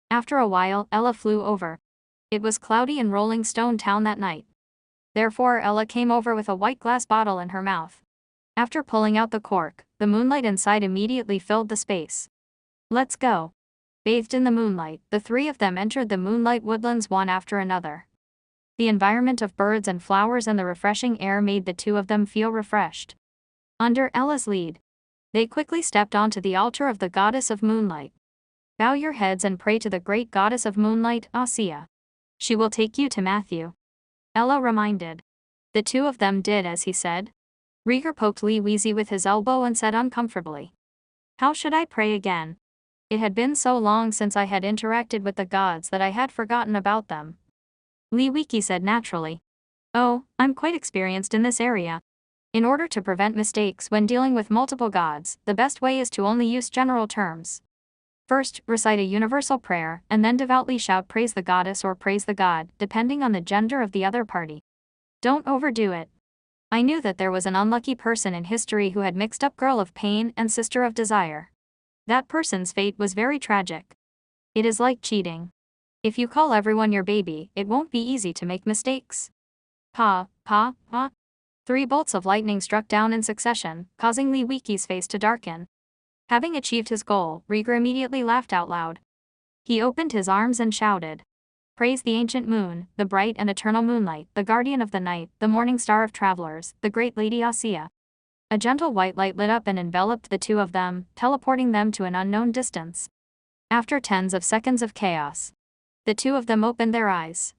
After a while, Ella flew over. It was cloudy in Rolling Stone Town that night. Therefore, Ella came over with a white glass bottle in her mouth. After pulling out the cork, the moonlight inside immediately filled the space. Let's go. Bathed in the moonlight, the three of them entered the moonlight woodlands one after another. The environment of birds and flowers and the refreshing air made the two of them feel refreshed. Under Ella's lead, they quickly stepped onto the altar of the goddess of moonlight. Bow your heads and pray to the great goddess of moonlight, Asiya. She will take you to Matthew. Ella reminded. The two of them did as he said. Rieger poked Lee Weezy with his elbow and said uncomfortably, "How should I pray again? It had been so long since I had interacted with the gods that I had forgotten about them." Lee Weeky said naturally, "Oh, I'm quite experienced in this area. In order to prevent mistakes when dealing with multiple gods, the best way is to only use general terms. First, recite a universal prayer, and then devoutly shout praise the goddess or praise the god, depending on the gender of the other party. Don't overdo it. I knew that there was an unlucky person in history who had mixed up girl of pain and sister of desire. That person's fate was very tragic. It is like cheating. If you call everyone your baby, it won't be easy to make mistakes." Pa. 3 bolts of lightning struck down in succession, causing Lee Weeky's face to darken. Having achieved his goal, Rieger immediately laughed out loud. He opened his arms and shouted, "Praise the ancient moon, the bright and eternal moonlight, the guardian of the night, the morning star of travelers, the great lady Asiya." A gentle white light lit up and enveloped the two of them, teleporting them to an unknown distance. After tens of seconds of chaos, the two of them opened their eyes.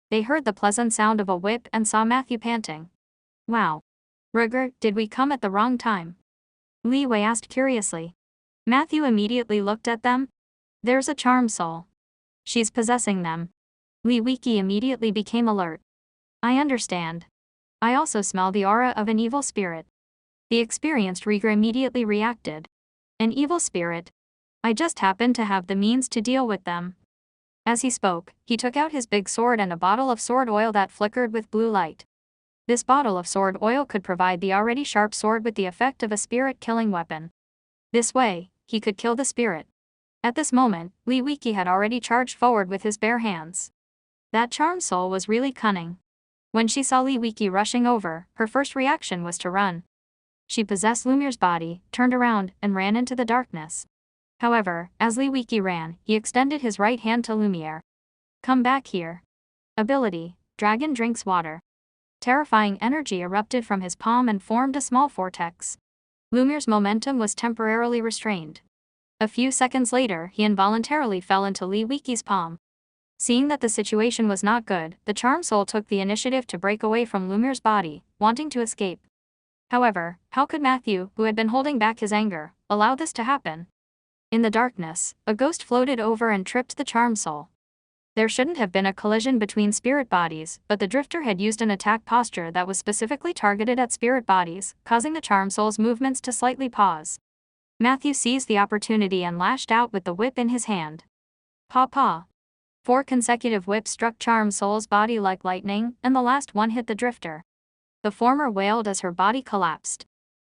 They heard the pleasant sound of a whip and saw Matthew panting. "Wow. Rieger, did we come at the wrong time?" Lee Wei asked curiously. Matthew immediately looked at them. "There's a charm soul. She's possessing them." Lee Weeky immediately became alert. "I understand. I also smell the aura of an evil spirit." The experienced Rieger immediately reacted. "An evil spirit? I just happen to have the means to deal with them." As he spoke, he took out his big sword and a bottle of sword oil that flickered with blue light. This bottle of sword oil could provide the already sharp sword with the effect of a spirit-killing weapon. This way, he could kill the spirit. At this moment, Lee Weeky had already charged forward with his bare hands. That charm soul was really cunning. When she saw Lee Weeky rushing over, her first reaction was to run. She possessed Lumiere's body, turned around, and ran into the darkness. However, as Lee Weeky ran, he extended his right hand to Lumiere. "Come back here." Ability: Dragon drinks water. Terrifying energy erupted from his palm and formed a small vortex. Lumiere's momentum was temporarily restrained. A few seconds later, he involuntarily fell into Lee Weeky's palm. Seeing that the situation was not good, the charm soul took the initiative to break away from Lumiere's body, wanting to escape. However, how could Matthew, who had been holding back his anger, allow this to happen? In the darkness, a ghost floated over and tripped the charm soul. There shouldn't have been a collision between spirit bodies, but the drifter had used an attack posture that was specifically targeted at spirit bodies, causing the charm soul's movements to slightly pause. Matthew seized the opportunity and lashed out with the whip in his hand. Paw. 4 consecutive whips struck Charm Soul's body like lightning, and the last one hit the drifter. The former wailed as her body collapsed.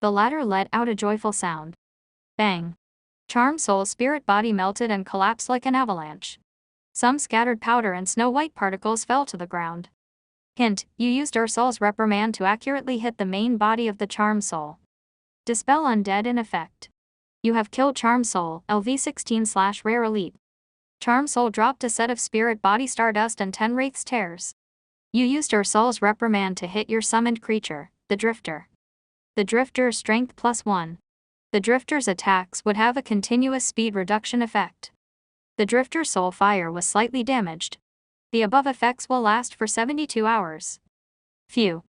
The latter let out a joyful sound. Bang! Charm Soul's spirit body melted and collapsed like an avalanche. Some scattered powder and snow-white particles fell to the ground. Hint: you used Ursul's reprimand to accurately hit the main body of the Charm Soul. Dispel Undead in effect. You have killed Charm Soul, LV16/Rare Elite. Charm Soul dropped a set of Spirit Body Stardust and 10 Wraith's Tears. You used Ursul's reprimand to hit your summoned creature, the Drifter. The Drifter's Strength +1. The Drifter's attacks would have a continuous speed reduction effect. The Drifter's Soul Fire was slightly damaged. The above effects will last for 72 hours. Phew.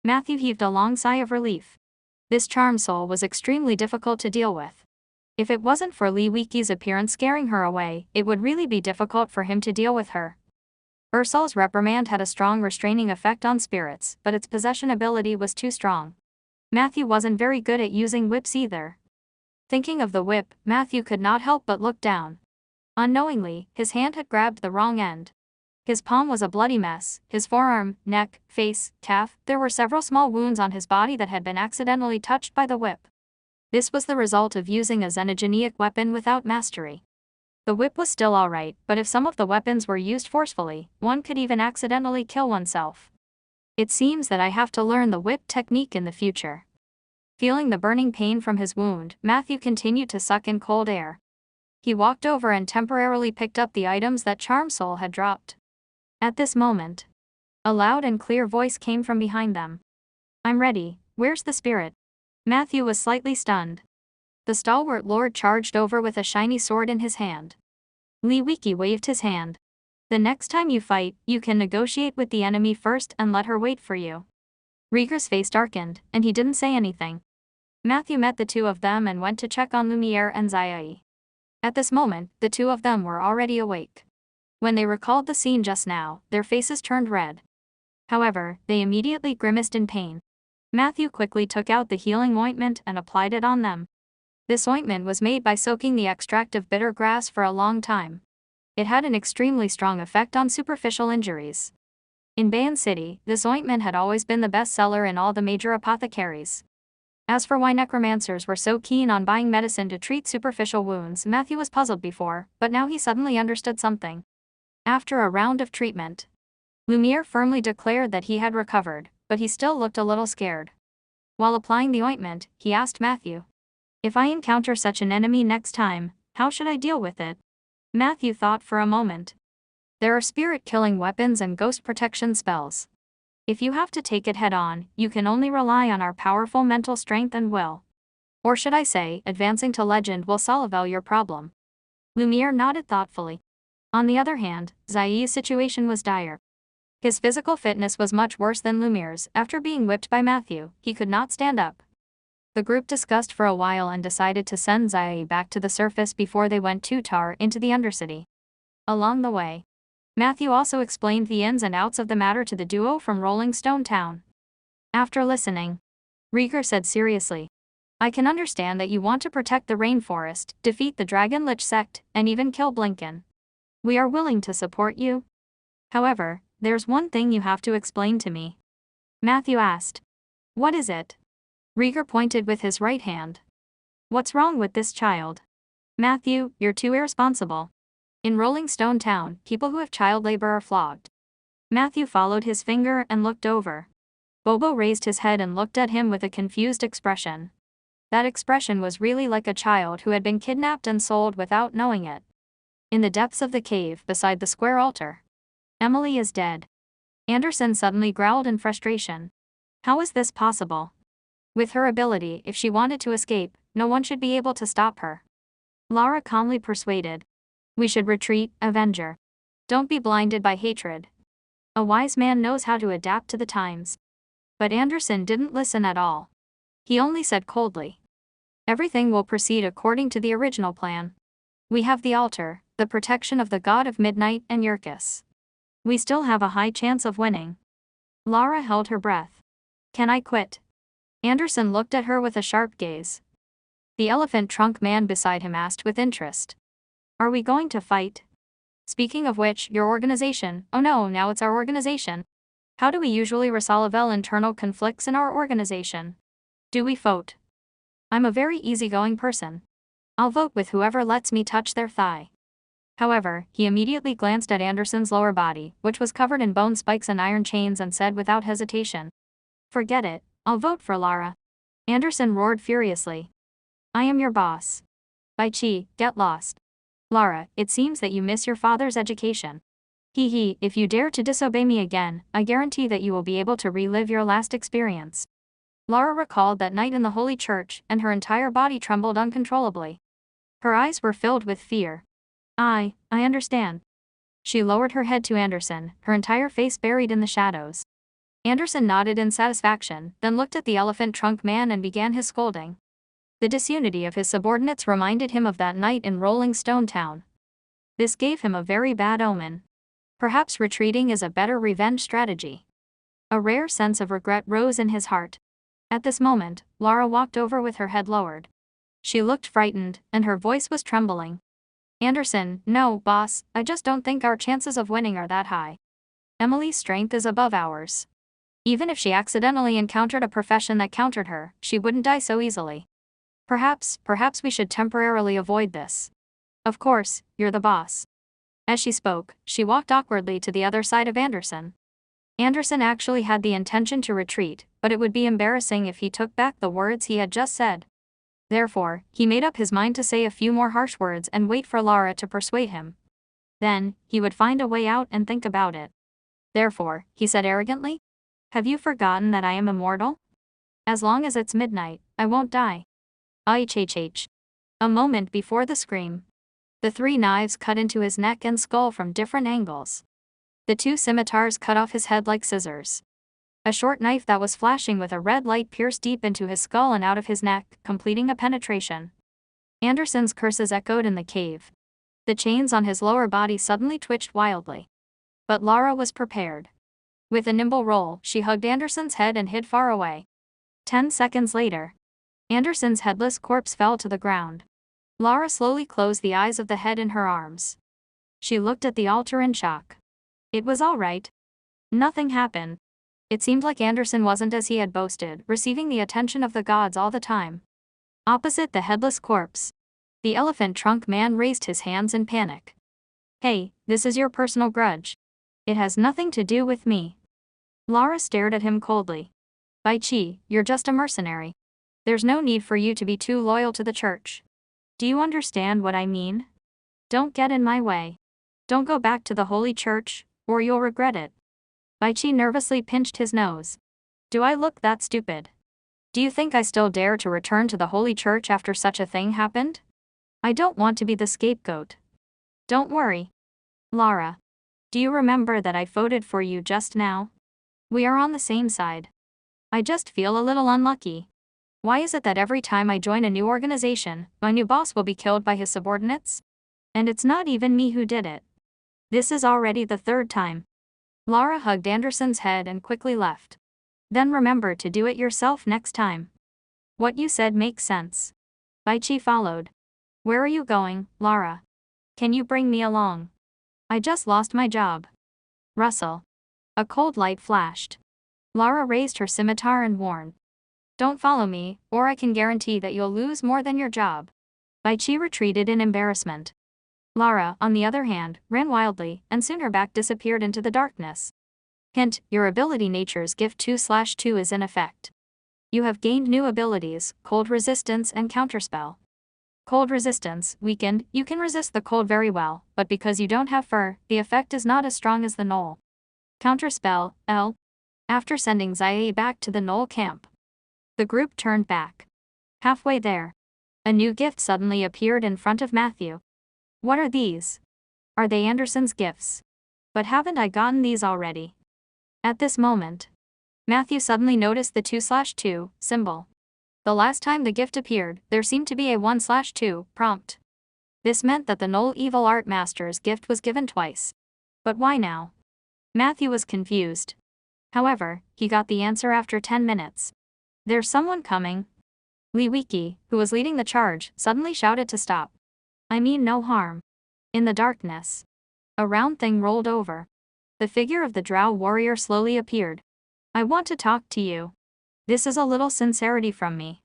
Matthew heaved a long sigh of relief. This Charm Soul was extremely difficult to deal with. If it wasn't for Lee Weeky's appearance scaring her away, it would really be difficult for him to deal with her. Ursul's reprimand had a strong restraining effect on spirits, but its possession ability was too strong. Matthew wasn't very good at using whips either. Thinking of the whip, Matthew could not help but look down. Unknowingly, his hand had grabbed the wrong end. His palm was a bloody mess, his forearm, neck, face, calf, there were several small wounds on his body that had been accidentally touched by the whip. This was the result of using a xenogeneic weapon without mastery. The whip was still alright, but if some of the weapons were used forcefully, one could even accidentally kill oneself. It seems that I have to learn the whip technique in the future. Feeling the burning pain from his wound, Matthew continued to suck in cold air. He walked over and temporarily picked up the items that Charmsoul had dropped. At this moment, a loud and clear voice came from behind them. "I'm ready, where's the spirit?" Matthew was slightly stunned. The stalwart lord charged over with a shiny sword in his hand. Li Wiki waved his hand. "The next time you fight, you can negotiate with the enemy first and let her wait for you." Rieger's face darkened, and he didn't say anything. Matthew met the two of them and went to check on Lumiere and Zayai. At this moment, the two of them were already awake. When they recalled the scene just now, their faces turned red. However, they immediately grimaced in pain. Matthew quickly took out the healing ointment and applied it on them. This ointment was made by soaking the extract of bitter grass for a long time. It had an extremely strong effect on superficial injuries. In Bayan City, this ointment had always been the best seller in all the major apothecaries. As for why necromancers were so keen on buying medicine to treat superficial wounds, Matthew was puzzled before, but now he suddenly understood something. After a round of treatment, Lumiere firmly declared that he had recovered, but he still looked a little scared. While applying the ointment, he asked Matthew, "If I encounter such an enemy next time, how should I deal with it?" Matthew thought for a moment. There are spirit-killing weapons and ghost protection spells. If you have to take it head-on, you can only rely on our powerful mental strength and will. Or should I say, advancing to legend will solve your problem. Lumiere nodded thoughtfully. On the other hand, Zai's situation was dire. His physical fitness was much worse than Lumiere's. After being whipped by Matthew, he could not stand up. The group discussed for a while and decided to send Zai back to the surface before they went too far into the Undercity. Along the way, Matthew also explained the ins and outs of the matter to the duo from Rolling Stone Town. After listening, Rieger said seriously, "I can understand that you want to protect the rainforest, defeat the Dragon Lich sect, and even kill Blinken. We are willing to support you. However, there's one thing you have to explain to me." Matthew asked. "What is it?" Rieger pointed with his right hand. "What's wrong with this child?" "Matthew, you're too irresponsible. In Rolling Stone Town, people who have child labor are flogged." Matthew followed his finger and looked over. Bobo raised his head and looked at him with a confused expression. That expression was really like a child who had been kidnapped and sold without knowing it. In the depths of the cave beside the square altar, "Emily is dead." Anderson suddenly growled in frustration. How is this possible? With her ability, if she wanted to escape, no one should be able to stop her. Lara calmly persuaded. "We should retreat, Avenger. Don't be blinded by hatred. A wise man knows how to adapt to the times." But Anderson didn't listen at all. He only said coldly, "Everything will proceed according to the original plan. We have the altar, the protection of the god of midnight and Yurkus. We still have a high chance of winning." Lara held her breath. "Can I quit?" Anderson looked at her with a sharp gaze. The elephant trunk man beside him asked with interest, "Are we going to fight? Speaking of which, your organization." "Oh no, now it's our organization. How do we usually resolve internal conflicts in our organization? Do we vote?" "I'm a very easygoing person. I'll vote with whoever lets me touch their thigh." However, he immediately glanced at Anderson's lower body, which was covered in bone spikes and iron chains, and said without hesitation, "Forget it, I'll vote for Lara." Anderson roared furiously, "I am your boss. Bai Chi, get lost. Lara, it seems that you miss your father's education. Hee, if you dare to disobey me again, I guarantee that you will be able to relive your last experience." Lara recalled that night in the Holy Church, and her entire body trembled uncontrollably. Her eyes were filled with fear. I understand." She lowered her head to Anderson, her entire face buried in the shadows. Anderson nodded in satisfaction, then looked at the elephant trunk man and began his scolding. The disunity of his subordinates reminded him of that night in Rolling Stone Town. This gave him a very bad omen. Perhaps retreating is a better revenge strategy. A rare sense of regret rose in his heart. At this moment, Lara walked over with her head lowered. She looked frightened, and her voice was trembling. "Anderson, no, boss, I just don't think our chances of winning are that high. Emily's strength is above ours. Even if she accidentally encountered a profession that countered her, she wouldn't die so easily. Perhaps we should temporarily avoid this." Of course, you're the boss. As she spoke, she walked awkwardly to the other side of Anderson. Anderson actually had the intention to retreat, but it would be embarrassing if he took back the words he had just said. Therefore, he made up his mind to say a few more harsh words and wait for Lara to persuade him. Then, he would find a way out and think about it. Therefore, he said arrogantly, "Have you forgotten that I am immortal? As long as it's midnight, I won't die." IHH. A moment before the scream. The 3 knives cut into his neck and skull from different angles. The 2 scimitars cut off his head like scissors. A short knife that was flashing with a red light pierced deep into his skull and out of his neck, completing a penetration. Anderson's curses echoed in the cave. The chains on his lower body suddenly twitched wildly. But Lara was prepared. With a nimble roll, she hugged Anderson's head and hid far away. 10 seconds later, Anderson's headless corpse fell to the ground. Lara slowly closed the eyes of the head in her arms. She looked at the altar in shock. It was all right. Nothing happened. It seemed like Anderson wasn't as he had boasted, receiving the attention of the gods all the time. Opposite the headless corpse, the elephant trunk man raised his hands in panic. "Hey, this is your personal grudge. It has nothing to do with me." Lara stared at him coldly. "Bai Chi, you're just a mercenary. There's no need for you to be too loyal to the church. Do you understand what I mean? Don't get in my way. Don't go back to the holy church, or you'll regret it." Bai Chi nervously pinched his nose. "Do I look that stupid? Do you think I still dare to return to the holy church after such a thing happened? I don't want to be the scapegoat. Don't worry. Lara. Do you remember that I voted for you just now? We are on the same side. I just feel a little unlucky. Why is it that every time I join a new organization, my new boss will be killed by his subordinates? And it's not even me who did it. This is already the 3rd time." Lara hugged Anderson's head and quickly left. "Then remember to do it yourself next time. What you said makes sense." Bai Chi followed. "Where are you going, Lara? Can you bring me along? I just lost my job." Rustle. A cold light flashed. Lara raised her scimitar and warned. "Don't follow me, or I can guarantee that you'll lose more than your job." Bai Chi retreated in embarrassment. Lara, on the other hand, ran wildly, and soon her back disappeared into the darkness. Hint, your ability Nature's Gift 2/2 is in effect. You have gained new abilities, Cold Resistance and Counterspell. Cold Resistance, weakened, you can resist the cold very well, but because you don't have fur, the effect is not as strong as the knoll. Counterspell, L. After sending Zai back to the knoll camp, the group turned back. Halfway there, a new gift suddenly appeared in front of Matthew. "What are these? Are they Anderson's gifts? But haven't I gotten these already?" At this moment, Matthew suddenly noticed the 2/2 symbol. The last time the gift appeared, there seemed to be a 1/2 prompt. This meant that the Knoll Evil Art Master's gift was given twice. But why now? Matthew was confused. However, he got the answer after 10 minutes. "There's someone coming." Li Wiki, who was leading the charge, suddenly shouted to stop. "I mean no harm." In the darkness, a round thing rolled over. The figure of the drow warrior slowly appeared. "I want to talk to you. This is a little sincerity from me."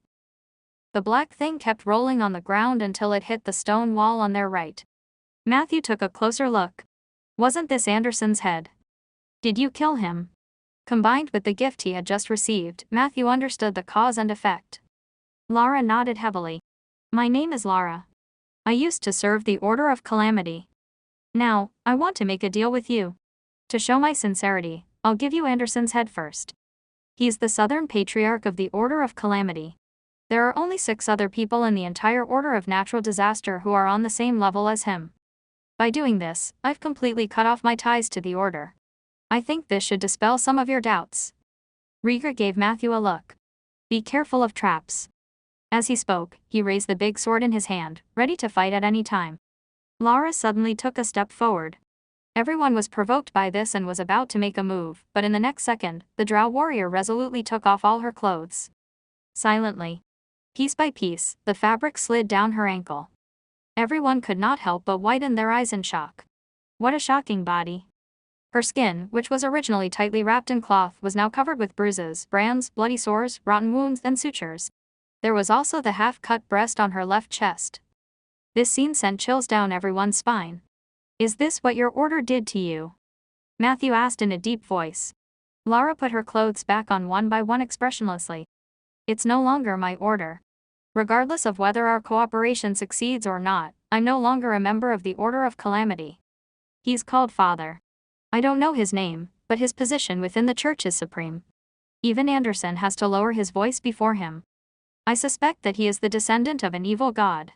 The black thing kept rolling on the ground until it hit the stone wall on their right. Matthew took a closer look. Wasn't this Anderson's head? Did you kill him? Combined with the gift he had just received, Matthew understood the cause and effect. Lara nodded heavily. "My name is Lara. I used to serve the Order of Calamity. Now, I want to make a deal with you. To show my sincerity, I'll give you Anderson's head first. He's the Southern Patriarch of the Order of Calamity. There are only 6 other people in the entire Order of Natural Disaster who are on the same level as him. By doing this, I've completely cut off my ties to the Order. I think this should dispel some of your doubts." Rieger gave Matthew a look. "Be careful of traps." As he spoke, he raised the big sword in his hand, ready to fight at any time. Lara suddenly took a step forward. Everyone was provoked by this and was about to make a move, but in the next second, the drow warrior resolutely took off all her clothes. Silently, piece by piece, the fabric slid down her ankle. Everyone could not help but widen their eyes in shock. What a shocking body. Her skin, which was originally tightly wrapped in cloth, was now covered with bruises, brands, bloody sores, rotten wounds, and sutures. There was also the half-cut breast on her left chest. This scene sent chills down everyone's spine. Is this what your order did to you? Matthew asked in a deep voice. Lara put her clothes back on one by one expressionlessly. It's no longer my order. Regardless of whether our cooperation succeeds or not, I'm no longer a member of the Order of Calamity. He's called Father. I don't know his name, but his position within the church is supreme. Even Anderson has to lower his voice before him. I suspect that he is the descendant of an evil god.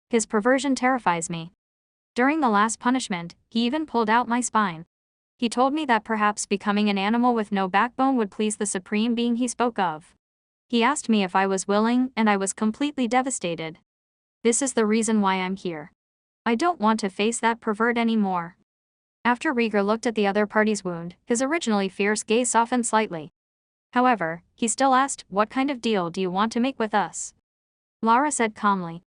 His perversion terrifies me. During the last punishment, he even pulled out my spine. He told me that perhaps becoming an animal with no backbone would please the supreme being he spoke of. He asked me if I was willing, and I was completely devastated. This is the reason why I'm here. I don't want to face that pervert anymore. After Rieger looked at the other party's wound, his originally fierce gaze softened slightly. However, he still asked, "What kind of deal do you want to make with us?" Lara said calmly.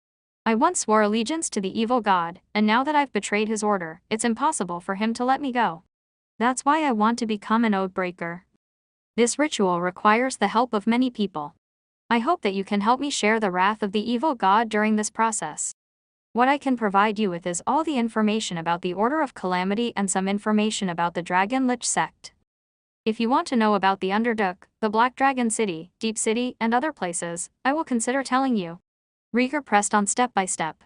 "I once swore allegiance to the evil god, and now that I've betrayed his order, it's impossible for him to let me go. That's why I want to become an oath breaker. This ritual requires the help of many people. I hope that you can help me share the wrath of the evil god during this process. What I can provide you with is all the information about the Order of Calamity and some information about the Dragon Lich sect. If you want to know about the Underdark, the Black Dragon City, Deep City, and other places, I will consider telling you." Rieger pressed on step by step.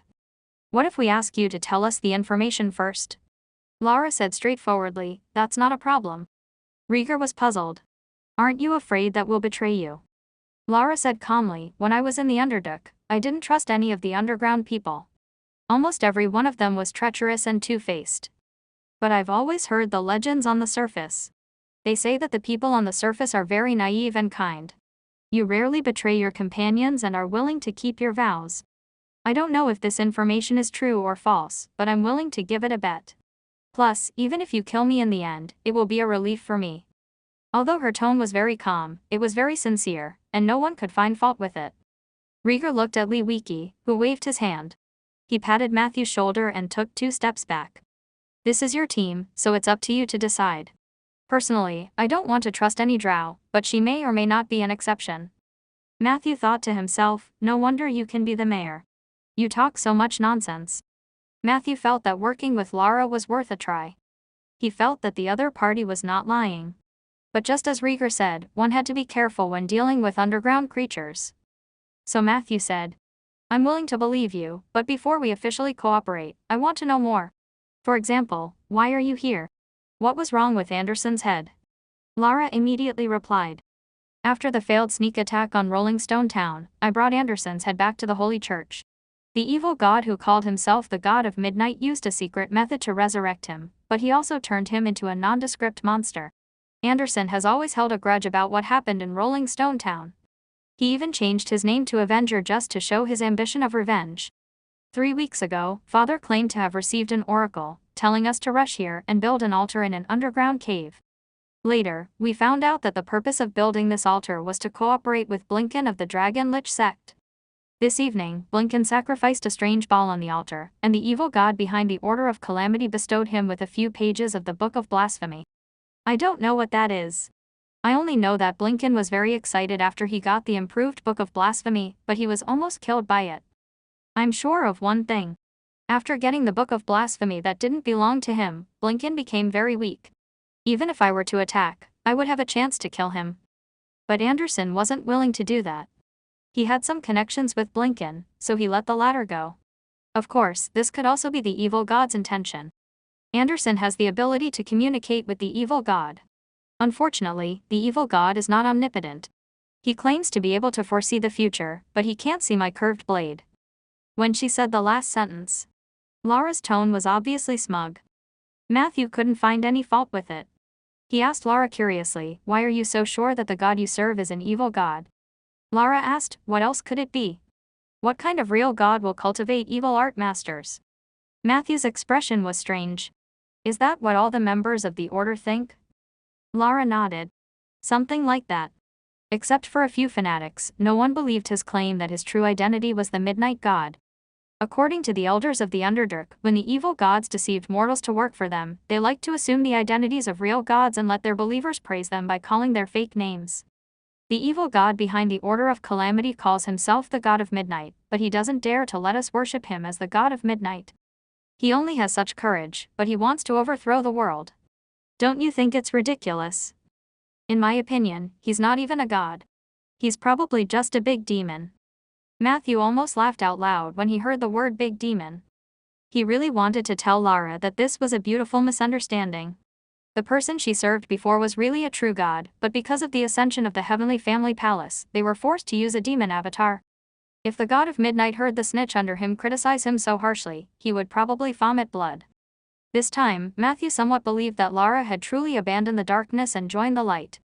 "What if we ask you to tell us the information first?" Lara said straightforwardly, "That's not a problem." Rieger was puzzled. "Aren't you afraid that we'll betray you?" Lara said calmly, "When I was in the Underdark, I didn't trust any of the underground people. Almost every one of them was treacherous and two-faced. But I've always heard the legends on the surface. They say that the people on the surface are very naive and kind. You rarely betray your companions and are willing to keep your vows. I don't know if this information is true or false, but I'm willing to give it a bet. Plus, even if you kill me in the end, it will be a relief for me." Although her tone was very calm, it was very sincere, and no one could find fault with it. Rieger looked at Lee Wiki, who waved his hand. He patted Matthew's shoulder and took 2 steps back. "This is your team, so it's up to you to decide. Personally, I don't want to trust any drow, but she may or may not be an exception." Matthew thought to himself, "No wonder you can be the mayor. You talk so much nonsense." Matthew felt that working with Lara was worth a try. He felt that the other party was not lying. But just as Rieger said, one had to be careful when dealing with underground creatures. So Matthew said, "I'm willing to believe you, but before we officially cooperate, I want to know more. For example, why are you here? What was wrong with Anderson's head?" Lara immediately replied, "After the failed sneak attack on Rolling Stone Town, I brought Anderson's head back to the Holy Church. The evil god who called himself the God of Midnight used a secret method to resurrect him, but he also turned him into a nondescript monster. Anderson has always held a grudge about what happened in Rolling Stone Town. He even changed his name to Avenger just to show his ambition of revenge. 3 weeks ago, Father claimed to have received an oracle, telling us to rush here and build an altar in an underground cave. Later, we found out that the purpose of building this altar was to cooperate with Blinken of the Dragon Lich sect. This evening, Blinken sacrificed a strange ball on the altar, and the evil god behind the Order of Calamity bestowed him with a few pages of the Book of Blasphemy. I don't know what that is. I only know that Blinken was very excited after he got the improved Book of Blasphemy, but he was almost killed by it. I'm sure of one thing. After getting the Book of Blasphemy that didn't belong to him, Blinken became very weak. Even if I were to attack, I would have a chance to kill him. But Anderson wasn't willing to do that. He had some connections with Blinken, so he let the latter go. Of course, this could also be the evil god's intention. Anderson has the ability to communicate with the evil god. Unfortunately, the evil god is not omnipotent. He claims to be able to foresee the future, but he can't see my curved blade." When she said the last sentence, Lara's tone was obviously smug. Matthew couldn't find any fault with it. He asked Lara curiously, "Why are you so sure that the god you serve is an evil god?" Lara asked, "What else could it be? What kind of real god will cultivate evil art masters?" Matthew's expression was strange. "Is that what all the members of the order think?" Lara nodded. "Something like that. Except for a few fanatics, no one believed his claim that his true identity was the Midnight God. According to the elders of the Underdark, when the evil gods deceived mortals to work for them, they liked to assume the identities of real gods and let their believers praise them by calling their fake names. The evil god behind the Order of Calamity calls himself the God of Midnight, but he doesn't dare to let us worship him as the God of Midnight. He only has such courage, but he wants to overthrow the world. Don't you think it's ridiculous? In my opinion, he's not even a god. He's probably just a big demon. Matthew almost laughed out loud when he heard the word big demon. He really wanted to tell Lara that this was a beautiful misunderstanding. The person she served before was really a true god, but because of the ascension of the Heavenly Family Palace, they were forced to use a demon avatar. If the God of Midnight heard the snitch under him criticize him so harshly, he would probably vomit blood. This time, Matthew somewhat believed that Lara had truly abandoned the darkness and joined the light.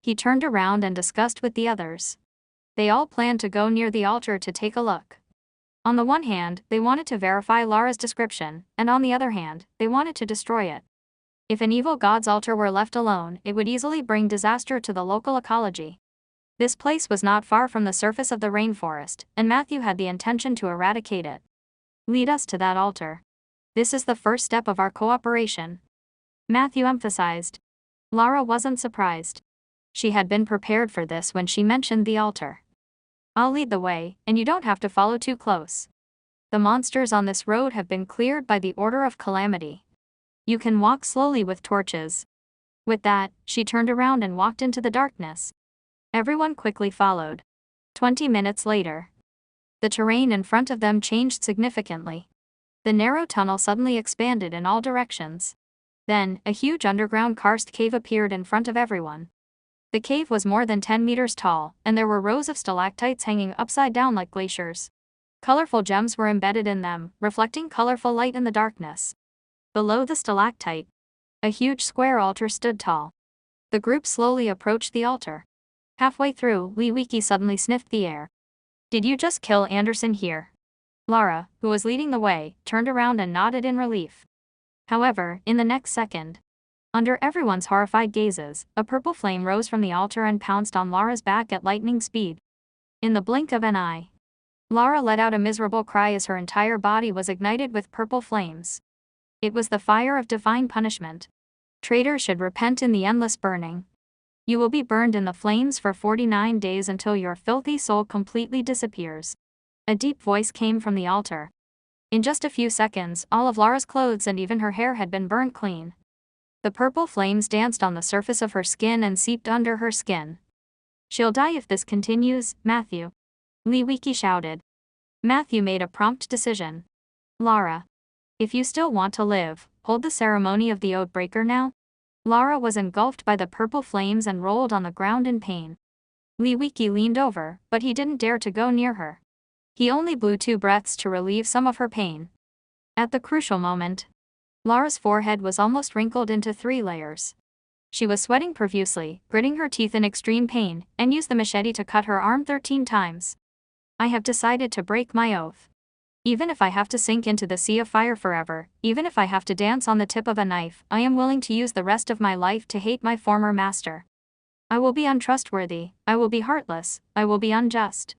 He turned around and discussed with the others. They all planned to go near the altar to take a look. On the one hand, they wanted to verify Lara's description, and on the other hand, they wanted to destroy it. If an evil god's altar were left alone, it would easily bring disaster to the local ecology. This place was not far from the surface of the rainforest, and Matthew had the intention to eradicate it. Lead us to that altar. This is the first step of our cooperation, Matthew emphasized. Lara wasn't surprised. She had been prepared for this when she mentioned the altar. I'll lead the way, and you don't have to follow too close. The monsters on this road have been cleared by the Order of Calamity. You can walk slowly with torches. With that, she turned around and walked into the darkness. Everyone quickly followed. 20 minutes later, the terrain in front of them changed significantly. The narrow tunnel suddenly expanded in all directions. Then, a huge underground karst cave appeared in front of everyone. The cave was more than 10 meters tall, and there were rows of stalactites hanging upside down like glaciers. Colorful gems were embedded in them, reflecting colorful light in the darkness. Below the stalactite, a huge square altar stood tall. The group slowly approached the altar. Halfway through, Liwiki suddenly sniffed the air. Did you just kill Anderson here? Lara, who was leading the way, turned around and nodded in relief. However, in the next second, under everyone's horrified gazes, a purple flame rose from the altar and pounced on Lara's back at lightning speed. In the blink of an eye, Lara let out a miserable cry as her entire body was ignited with purple flames. It was the fire of divine punishment. Traitors should repent in the endless burning. You will be burned in the flames for 49 days until your filthy soul completely disappears. A deep voice came from the altar. In just a few seconds, all of Lara's clothes and even her hair had been burnt clean. The purple flames danced on the surface of her skin and seeped under her skin. She'll die if this continues, Matthew. Liwiki shouted. Matthew made a prompt decision. Lara, if you still want to live, hold the ceremony of the Oathbreaker now. Lara was engulfed by the purple flames and rolled on the ground in pain. Liwiki leaned over, but he didn't dare to go near her. He only blew 2 breaths to relieve some of her pain. At the crucial moment, Lara's forehead was almost wrinkled into 3 layers. She was sweating profusely, gritting her teeth in extreme pain, and used the machete to cut her arm 13 times. I have decided to break my oath. Even if I have to sink into the sea of fire forever, even if I have to dance on the tip of a knife, I am willing to use the rest of my life to hate my former master. I will be untrustworthy, I will be heartless, I will be unjust.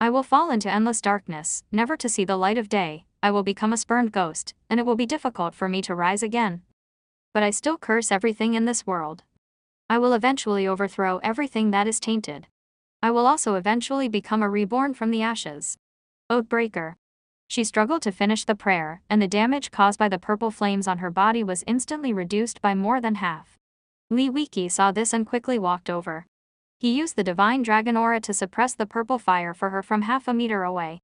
I will fall into endless darkness, never to see the light of day. I will become a spurned ghost, and it will be difficult for me to rise again. But I still curse everything in this world. I will eventually overthrow everything that is tainted. I will also eventually become a reborn from the ashes. Oathbreaker. She struggled to finish the prayer, and the damage caused by the purple flames on her body was instantly reduced by more than half. Liwiki saw this and quickly walked over. He used the divine dragon aura to suppress the purple fire for her from half a meter away.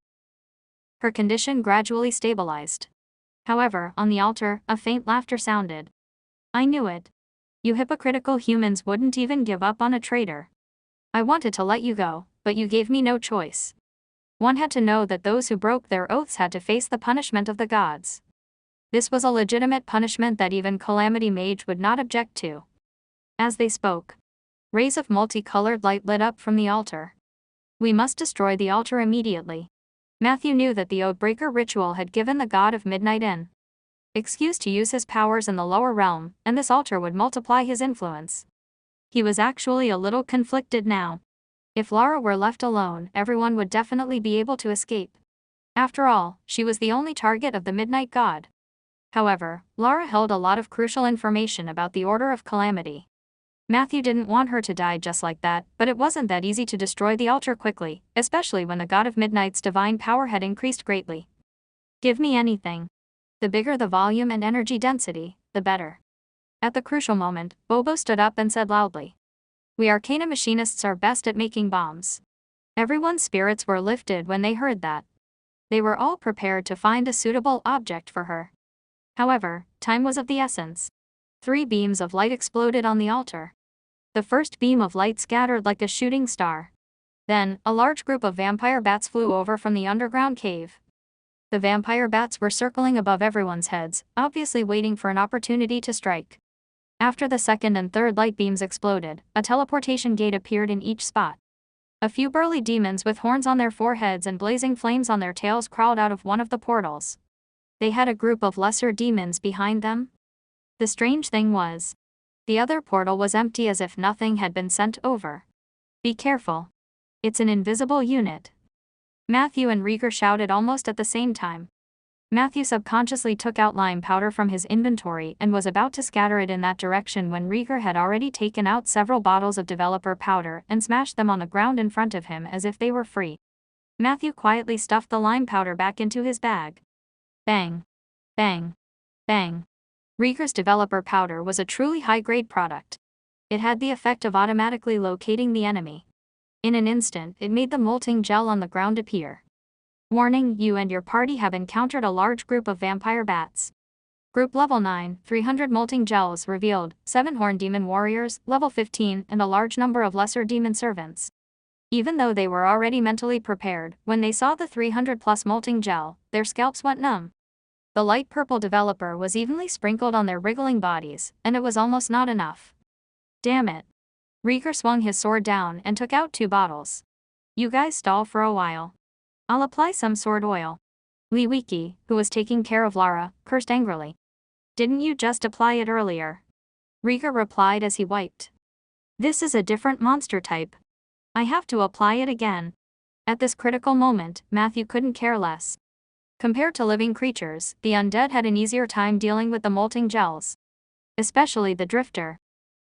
Her condition gradually stabilized. However, on the altar, a faint laughter sounded. I knew it. You hypocritical humans wouldn't even give up on a traitor. I wanted to let you go, but you gave me no choice. One had to know that those who broke their oaths had to face the punishment of the gods. This was a legitimate punishment that even Calamity Mage would not object to. As they spoke, rays of multicolored light lit up from the altar. We must destroy the altar immediately. Matthew knew that the Oathbreaker ritual had given the God of Midnight an excuse to use his powers in the lower realm, and this altar would multiply his influence. He was actually a little conflicted now. If Lara were left alone, everyone would definitely be able to escape. After all, she was the only target of the Midnight God. However, Lara held a lot of crucial information about the Order of Calamity. Matthew didn't want her to die just like that, but it wasn't that easy to destroy the altar quickly, especially when the God of Midnight's divine power had increased greatly. Give me anything. The bigger the volume and energy density, the better. At the crucial moment, Bobo stood up and said loudly, "We Arcana machinists are best at making bombs." Everyone's spirits were lifted when they heard that. They were all prepared to find a suitable object for her. However, time was of the essence. 3 beams of light exploded on the altar. The first beam of light scattered like a shooting star. Then, a large group of vampire bats flew over from the underground cave. The vampire bats were circling above everyone's heads, obviously waiting for an opportunity to strike. After the second and third light beams exploded, a teleportation gate appeared in each spot. A few burly demons with horns on their foreheads and blazing flames on their tails crawled out of one of the portals. They had a group of lesser demons behind them. The strange thing was, the other portal was empty as if nothing had been sent over. "Be careful. It's an invisible unit." Matthew and Rieger shouted almost at the same time. Matthew subconsciously took out lime powder from his inventory and was about to scatter it in that direction when Rieger had already taken out several bottles of developer powder and smashed them on the ground in front of him as if they were free. Matthew quietly stuffed the lime powder back into his bag. Bang. Bang. Bang. Rieger's developer powder was a truly high-grade product. It had the effect of automatically locating the enemy. In an instant, it made the molting gel on the ground appear. Warning: you and your party have encountered a large group of vampire bats. Group level 9, 300 molting gels revealed, 7 horned demon warriors, level 15, and a large number of lesser demon servants. Even though they were already mentally prepared, when they saw the 300+ molting gel, their scalps went numb. The light purple developer was evenly sprinkled on their wriggling bodies, and it was almost not enough. Damn it. Rieger swung his sword down and took out 2 bottles. "You guys stall for a while. I'll apply some sword oil." Lee Wiki, who was taking care of Lara, cursed angrily. "Didn't you just apply it earlier?" Rieger replied as he wiped. "This is a different monster type. I have to apply it again." At this critical moment, Matthew couldn't care less. Compared to living creatures, the undead had an easier time dealing with the molting gels. Especially the drifter.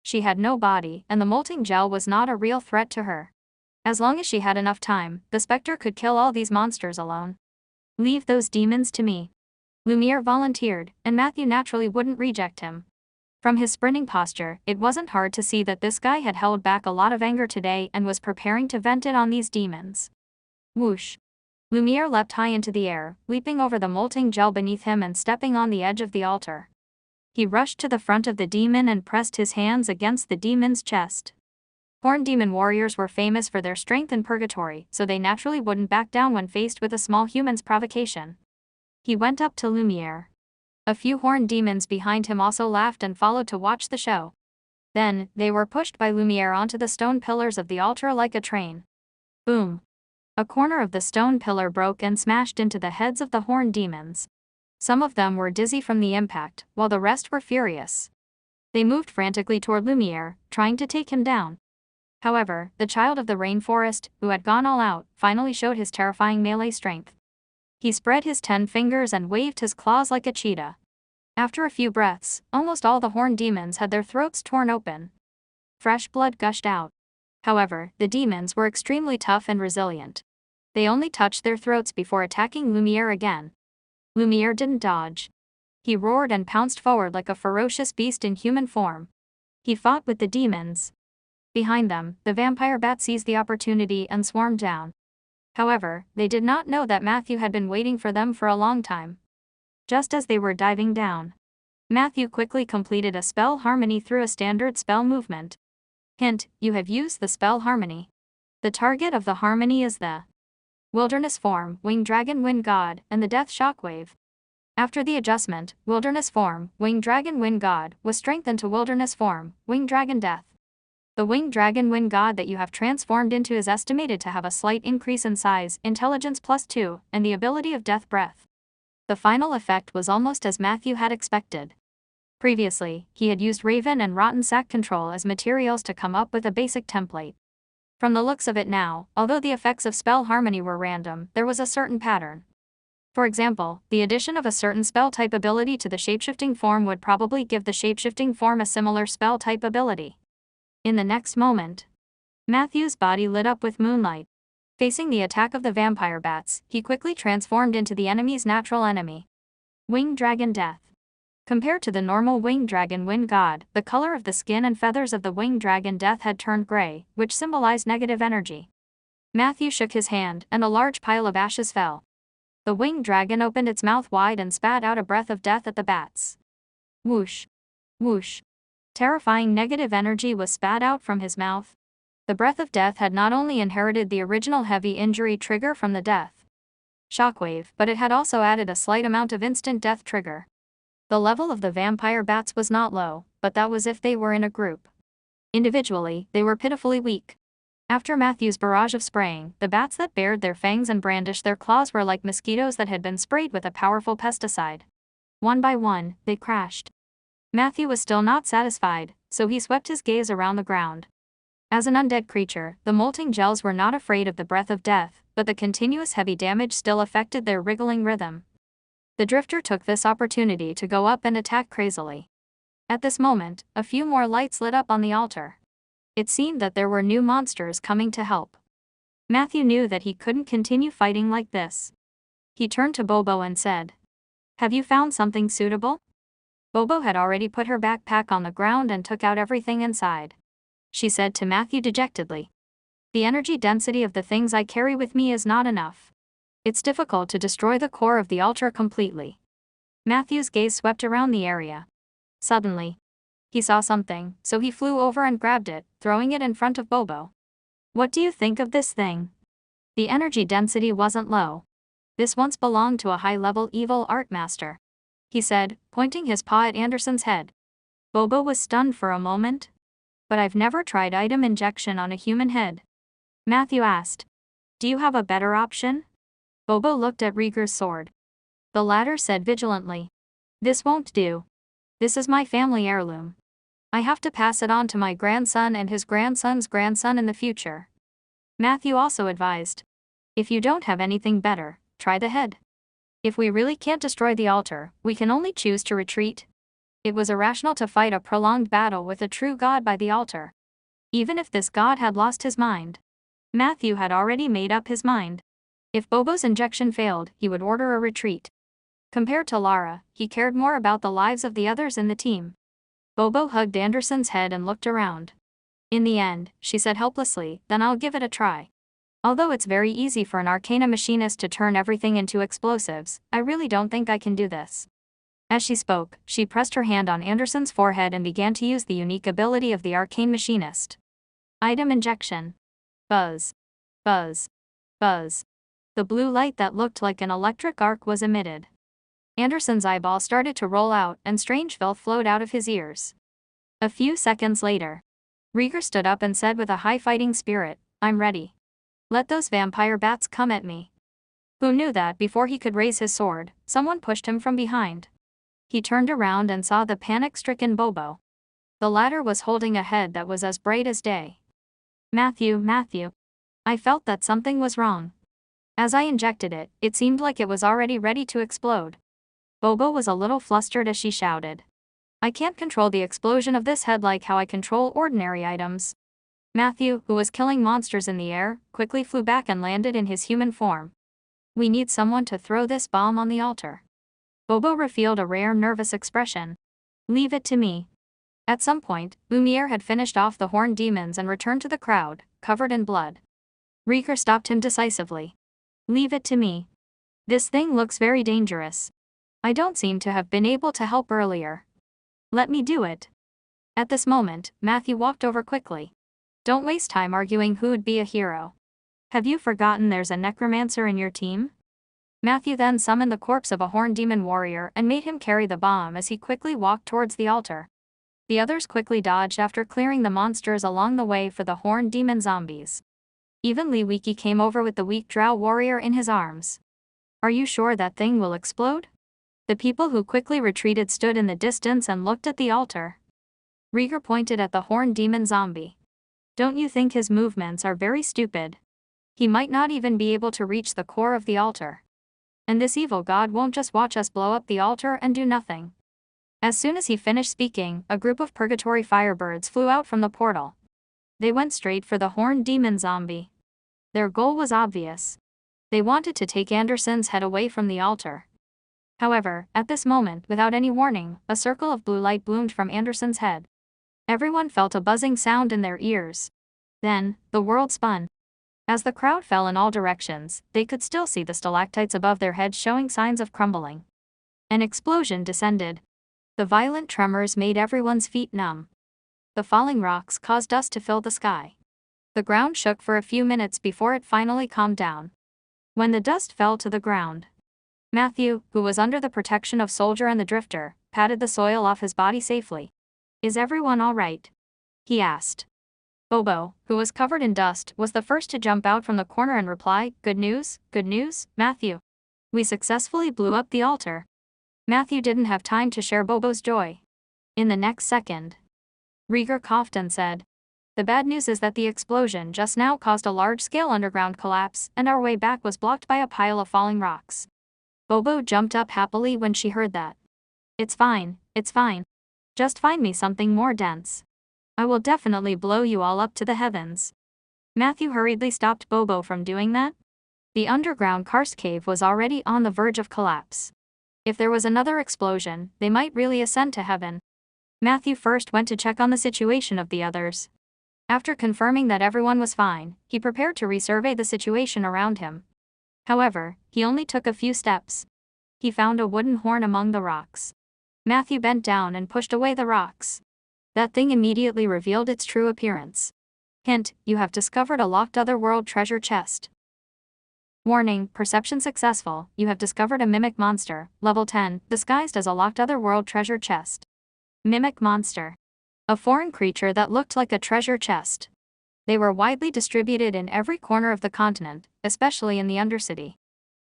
She had no body, and the molting gel was not a real threat to her. As long as she had enough time, the Spectre could kill all these monsters alone. "Leave those demons to me." Lumiere volunteered, and Matthew naturally wouldn't reject him. From his sprinting posture, it wasn't hard to see that this guy had held back a lot of anger today and was preparing to vent it on these demons. Whoosh. Lumiere leapt high into the air, leaping over the molting gel beneath him and stepping on the edge of the altar. He rushed to the front of the demon and pressed his hands against the demon's chest. Horned demon warriors were famous for their strength in purgatory, so they naturally wouldn't back down when faced with a small human's provocation. He went up to Lumiere. A few horned demons behind him also laughed and followed to watch the show. Then, they were pushed by Lumiere onto the stone pillars of the altar like a train. Boom. A corner of the stone pillar broke and smashed into the heads of the horned demons. Some of them were dizzy from the impact, while the rest were furious. They moved frantically toward Lumiere, trying to take him down. However, the child of the rainforest, who had gone all out, finally showed his terrifying melee strength. He spread his 10 fingers and waved his claws like a cheetah. After a few breaths, almost all the horned demons had their throats torn open. Fresh blood gushed out. However, the demons were extremely tough and resilient. They only touched their throats before attacking Lumiere again. Lumiere didn't dodge. He roared and pounced forward like a ferocious beast in human form. He fought with the demons. Behind them, the vampire bat seized the opportunity and swarmed down. However, they did not know that Matthew had been waiting for them for a long time. Just as they were diving down, Matthew quickly completed a spell harmony through a standard spell movement. Hint: you have used the spell harmony. The target of the harmony is the Wilderness Form, Winged Dragon Wind God, and the Death Shockwave. After the adjustment, Wilderness Form, Winged Dragon Wind God, was strengthened to Wilderness Form, Winged Dragon Death. The Winged Dragon Wind God that you have transformed into is estimated to have a slight increase in size, intelligence +2, and the ability of Death Breath. The final effect was almost as Matthew had expected. Previously, he had used Raven and Rotten Sack Control as materials to come up with a basic template. From the looks of it now, although the effects of spell harmony were random, there was a certain pattern. For example, the addition of a certain spell type ability to the shapeshifting form would probably give the shapeshifting form a similar spell type ability. In the next moment, Matthew's body lit up with moonlight. Facing the attack of the vampire bats, he quickly transformed into the enemy's natural enemy. Winged Dragon Death. Compared to the normal winged dragon wind god, the color of the skin and feathers of the winged dragon Death had turned gray, which symbolized negative energy. Matthew shook his hand, and a large pile of ashes fell. The winged dragon opened its mouth wide and spat out a breath of death at the bats. Whoosh! Whoosh! Terrifying negative energy was spat out from his mouth. The breath of death had not only inherited the original heavy injury trigger from the death shockwave, but it had also added a slight amount of instant death trigger. The level of the vampire bats was not low, but that was if they were in a group. Individually, they were pitifully weak. After Matthew's barrage of spraying, the bats that bared their fangs and brandished their claws were like mosquitoes that had been sprayed with a powerful pesticide. One by one, they crashed. Matthew was still not satisfied, so he swept his gaze around the ground. As an undead creature, the molting gels were not afraid of the breath of death, but the continuous heavy damage still affected their wriggling rhythm. The drifter took this opportunity to go up and attack crazily. At this moment, a few more lights lit up on the altar. It seemed that there were new monsters coming to help. Matthew knew that he couldn't continue fighting like this. He turned to Bobo and said, "Have you found something suitable?" Bobo had already put her backpack on the ground and took out everything inside. She said to Matthew dejectedly, "The energy density of the things I carry with me is not enough. It's difficult to destroy the core of the altar completely." Matthew's gaze swept around the area. Suddenly, he saw something, so he flew over and grabbed it, throwing it in front of Bobo. "What do you think of this thing?" The energy density wasn't low. "This once belonged to a high-level evil art master," he said, pointing his paw at Anderson's head. Bobo was stunned for a moment. "But I've never tried item injection on a human head," Matthew asked. "Do you have a better option?" Bobo looked at Rieger's sword. The latter said vigilantly, "This won't do. This is my family heirloom. I have to pass it on to my grandson and his grandson's grandson in the future." Matthew also advised, "If you don't have anything better, try the head. If we really can't destroy the altar, we can only choose to retreat." It was irrational to fight a prolonged battle with a true god by the altar. Even if this god had lost his mind, Matthew had already made up his mind. If Bobo's injection failed, he would order a retreat. Compared to Lara, he cared more about the lives of the others in the team. Bobo hugged Anderson's head and looked around. "In the end," she said helplessly, "then I'll give it a try. Although it's very easy for an arcana machinist to turn everything into explosives, I really don't think I can do this." As she spoke, she pressed her hand on Anderson's forehead and began to use the unique ability of the arcane machinist. Item injection. Buzz. Buzz. Buzz. The blue light that looked like an electric arc was emitted. Anderson's eyeball started to roll out and strange filth flowed out of his ears. A few seconds later, Rieger stood up and said with a high fighting spirit, "I'm ready. Let those vampire bats come at me." Who knew that before he could raise his sword, someone pushed him from behind. He turned around and saw the panic-stricken Bobo. The latter was holding a head that was as bright as day. Matthew. I felt that something was wrong. As I injected it, it seemed like it was already ready to explode." Bobo was a little flustered as she shouted, "I can't control the explosion of this head like how I control ordinary items." Matthew, who was killing monsters in the air, quickly flew back and landed in his human form. "We need someone to throw this bomb on the altar." Bobo revealed a rare nervous expression. "Leave it to me." At some point, Lumiere had finished off the horned demons and returned to the crowd, covered in blood. Rieger stopped him decisively. "Leave it to me. This thing looks very dangerous. I don't seem to have been able to help earlier. Let me do it." At this moment, Matthew walked over quickly. "Don't waste time arguing who'd be a hero. Have you forgotten there's a necromancer in your team?" Matthew then summoned the corpse of a horned demon warrior and made him carry the bomb as he quickly walked towards the altar. The others quickly dodged after clearing the monsters along the way for the horned demon zombies. Even Lee Wiki came over with the weak drow warrior in his arms. "Are you sure that thing will explode?" The people who quickly retreated stood in the distance and looked at the altar. Rieger pointed at the horned demon zombie. "Don't you think his movements are very stupid? He might not even be able to reach the core of the altar. And this evil god won't just watch us blow up the altar and do nothing." As soon as he finished speaking, a group of purgatory firebirds flew out from the portal. They went straight for the horned demon zombie. Their goal was obvious. They wanted to take Anderson's head away from the altar. However, at this moment, without any warning, a circle of blue light bloomed from Anderson's head. Everyone felt a buzzing sound in their ears. Then, the world spun. As the crowd fell in all directions, they could still see the stalactites above their heads showing signs of crumbling. An explosion descended. The violent tremors made everyone's feet numb. The falling rocks caused dust to fill the sky. The ground shook for a few minutes before it finally calmed down. When the dust fell to the ground, Matthew, who was under the protection of Soldier and the Drifter, patted the soil off his body safely. "Is everyone all right?" he asked. Bobo, who was covered in dust, was the first to jump out from the corner and reply, good news, Matthew. We successfully blew up the altar." Matthew didn't have time to share Bobo's joy. In the next second, Rieger coughed and said, "The bad news is that the explosion just now caused a large-scale underground collapse, and our way back was blocked by a pile of falling rocks." Bobo jumped up happily when she heard that. It's fine. Just find me something more dense. I will definitely blow you all up to the heavens." Matthew hurriedly stopped Bobo from doing that. The underground karst cave was already on the verge of collapse. If there was another explosion, they might really ascend to heaven. Matthew first went to check on the situation of the others. After confirming that everyone was fine, he prepared to resurvey the situation around him. However, he only took a few steps. He found a wooden horn among the rocks. Matthew bent down and pushed away the rocks. That thing immediately revealed its true appearance. Hint, you have discovered a locked otherworld treasure chest. Warning, perception successful, you have discovered a mimic monster, level 10, disguised as a locked otherworld treasure chest. Mimic monster. A foreign creature that looked like a treasure chest. They were widely distributed in every corner of the continent, especially in the Undercity.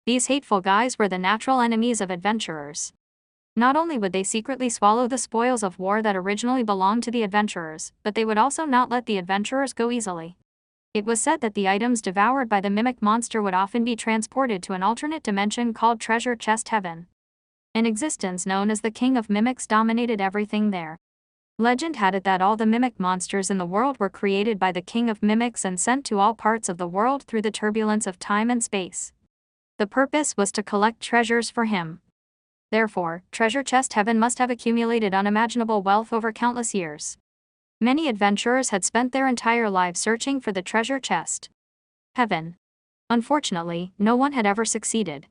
These hateful guys were the natural enemies of adventurers. Not only would they secretly swallow the spoils of war that originally belonged to the adventurers, but they would also not let the adventurers go easily. It was said that the items devoured by the mimic monster would often be transported to an alternate dimension called Treasure Chest Heaven. An existence known as the King of Mimics dominated everything there. Legend had it that all the mimic monsters in the world were created by the King of Mimics and sent to all parts of the world through the turbulence of time and space. The purpose was to collect treasures for him. Therefore, Treasure Chest Heaven must have accumulated unimaginable wealth over countless years. Many adventurers had spent their entire lives searching for the treasure chest. Heaven. Unfortunately, no one had ever succeeded.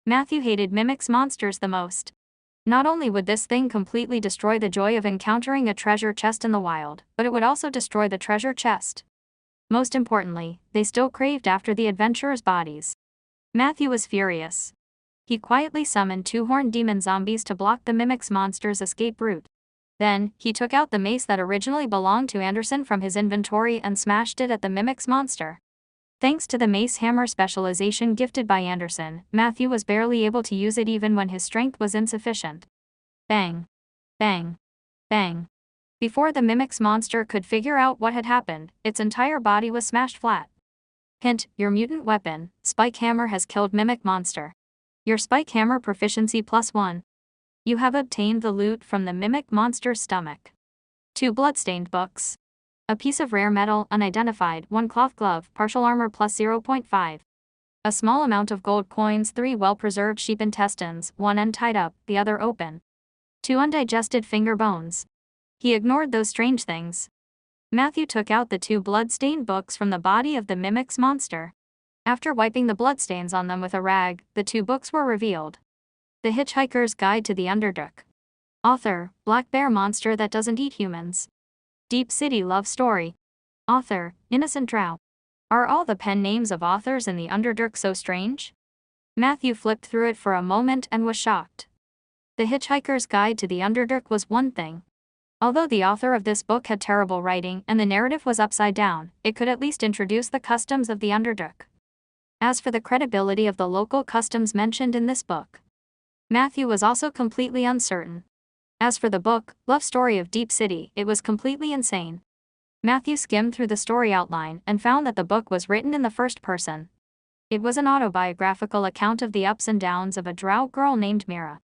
Matthew hated Mimics monsters the most. Not only would this thing completely destroy the joy of encountering a treasure chest in the wild, but it would also destroy the treasure chest. Most importantly, they still craved after the adventurers' bodies. Matthew was furious. He quietly summoned 2 horned demon zombies to block the Mimics monster's escape route. Then, he took out the mace that originally belonged to Anderson from his inventory and smashed it at the Mimics monster. Thanks to the mace hammer specialization gifted by Anderson, Matthew was barely able to use it even when his strength was insufficient. Bang. Bang. Bang. Before the Mimics monster could figure out what had happened, its entire body was smashed flat. Hint, your mutant weapon, Spike Hammer, has killed Mimic monster. Your Spike Hammer proficiency +1. You have obtained the loot from the Mimic monster's stomach. 2 bloodstained books. A piece of rare metal, unidentified, 1 cloth glove, partial armor +0.5. A small amount of gold coins, 3 well-preserved sheep intestines, 1 end tied up, the other open. 2 undigested finger bones. He ignored those strange things. Matthew took out the 2 blood-stained books from the body of the Mimic's monster. After wiping the bloodstains on them with a rag, the 2 books were revealed. The Hitchhiker's Guide to the Underdark. Author, Black Bear Monster That Doesn't Eat Humans. Deep City Love Story. Author, Innocent Drow. Are all the pen names of authors in the Underdark so strange? Matthew flipped through it for a moment and was shocked. The Hitchhiker's Guide to the Underdark was one thing. Although the author of this book had terrible writing and the narrative was upside down, it could at least introduce the customs of the Underdark. As for the credibility of the local customs mentioned in this book, Matthew was also completely uncertain. As for the book, Love Story of Deep City, it was completely insane. Matthew skimmed through the story outline and found that the book was written in the first person. It was an autobiographical account of the ups and downs of a drow girl named Mira.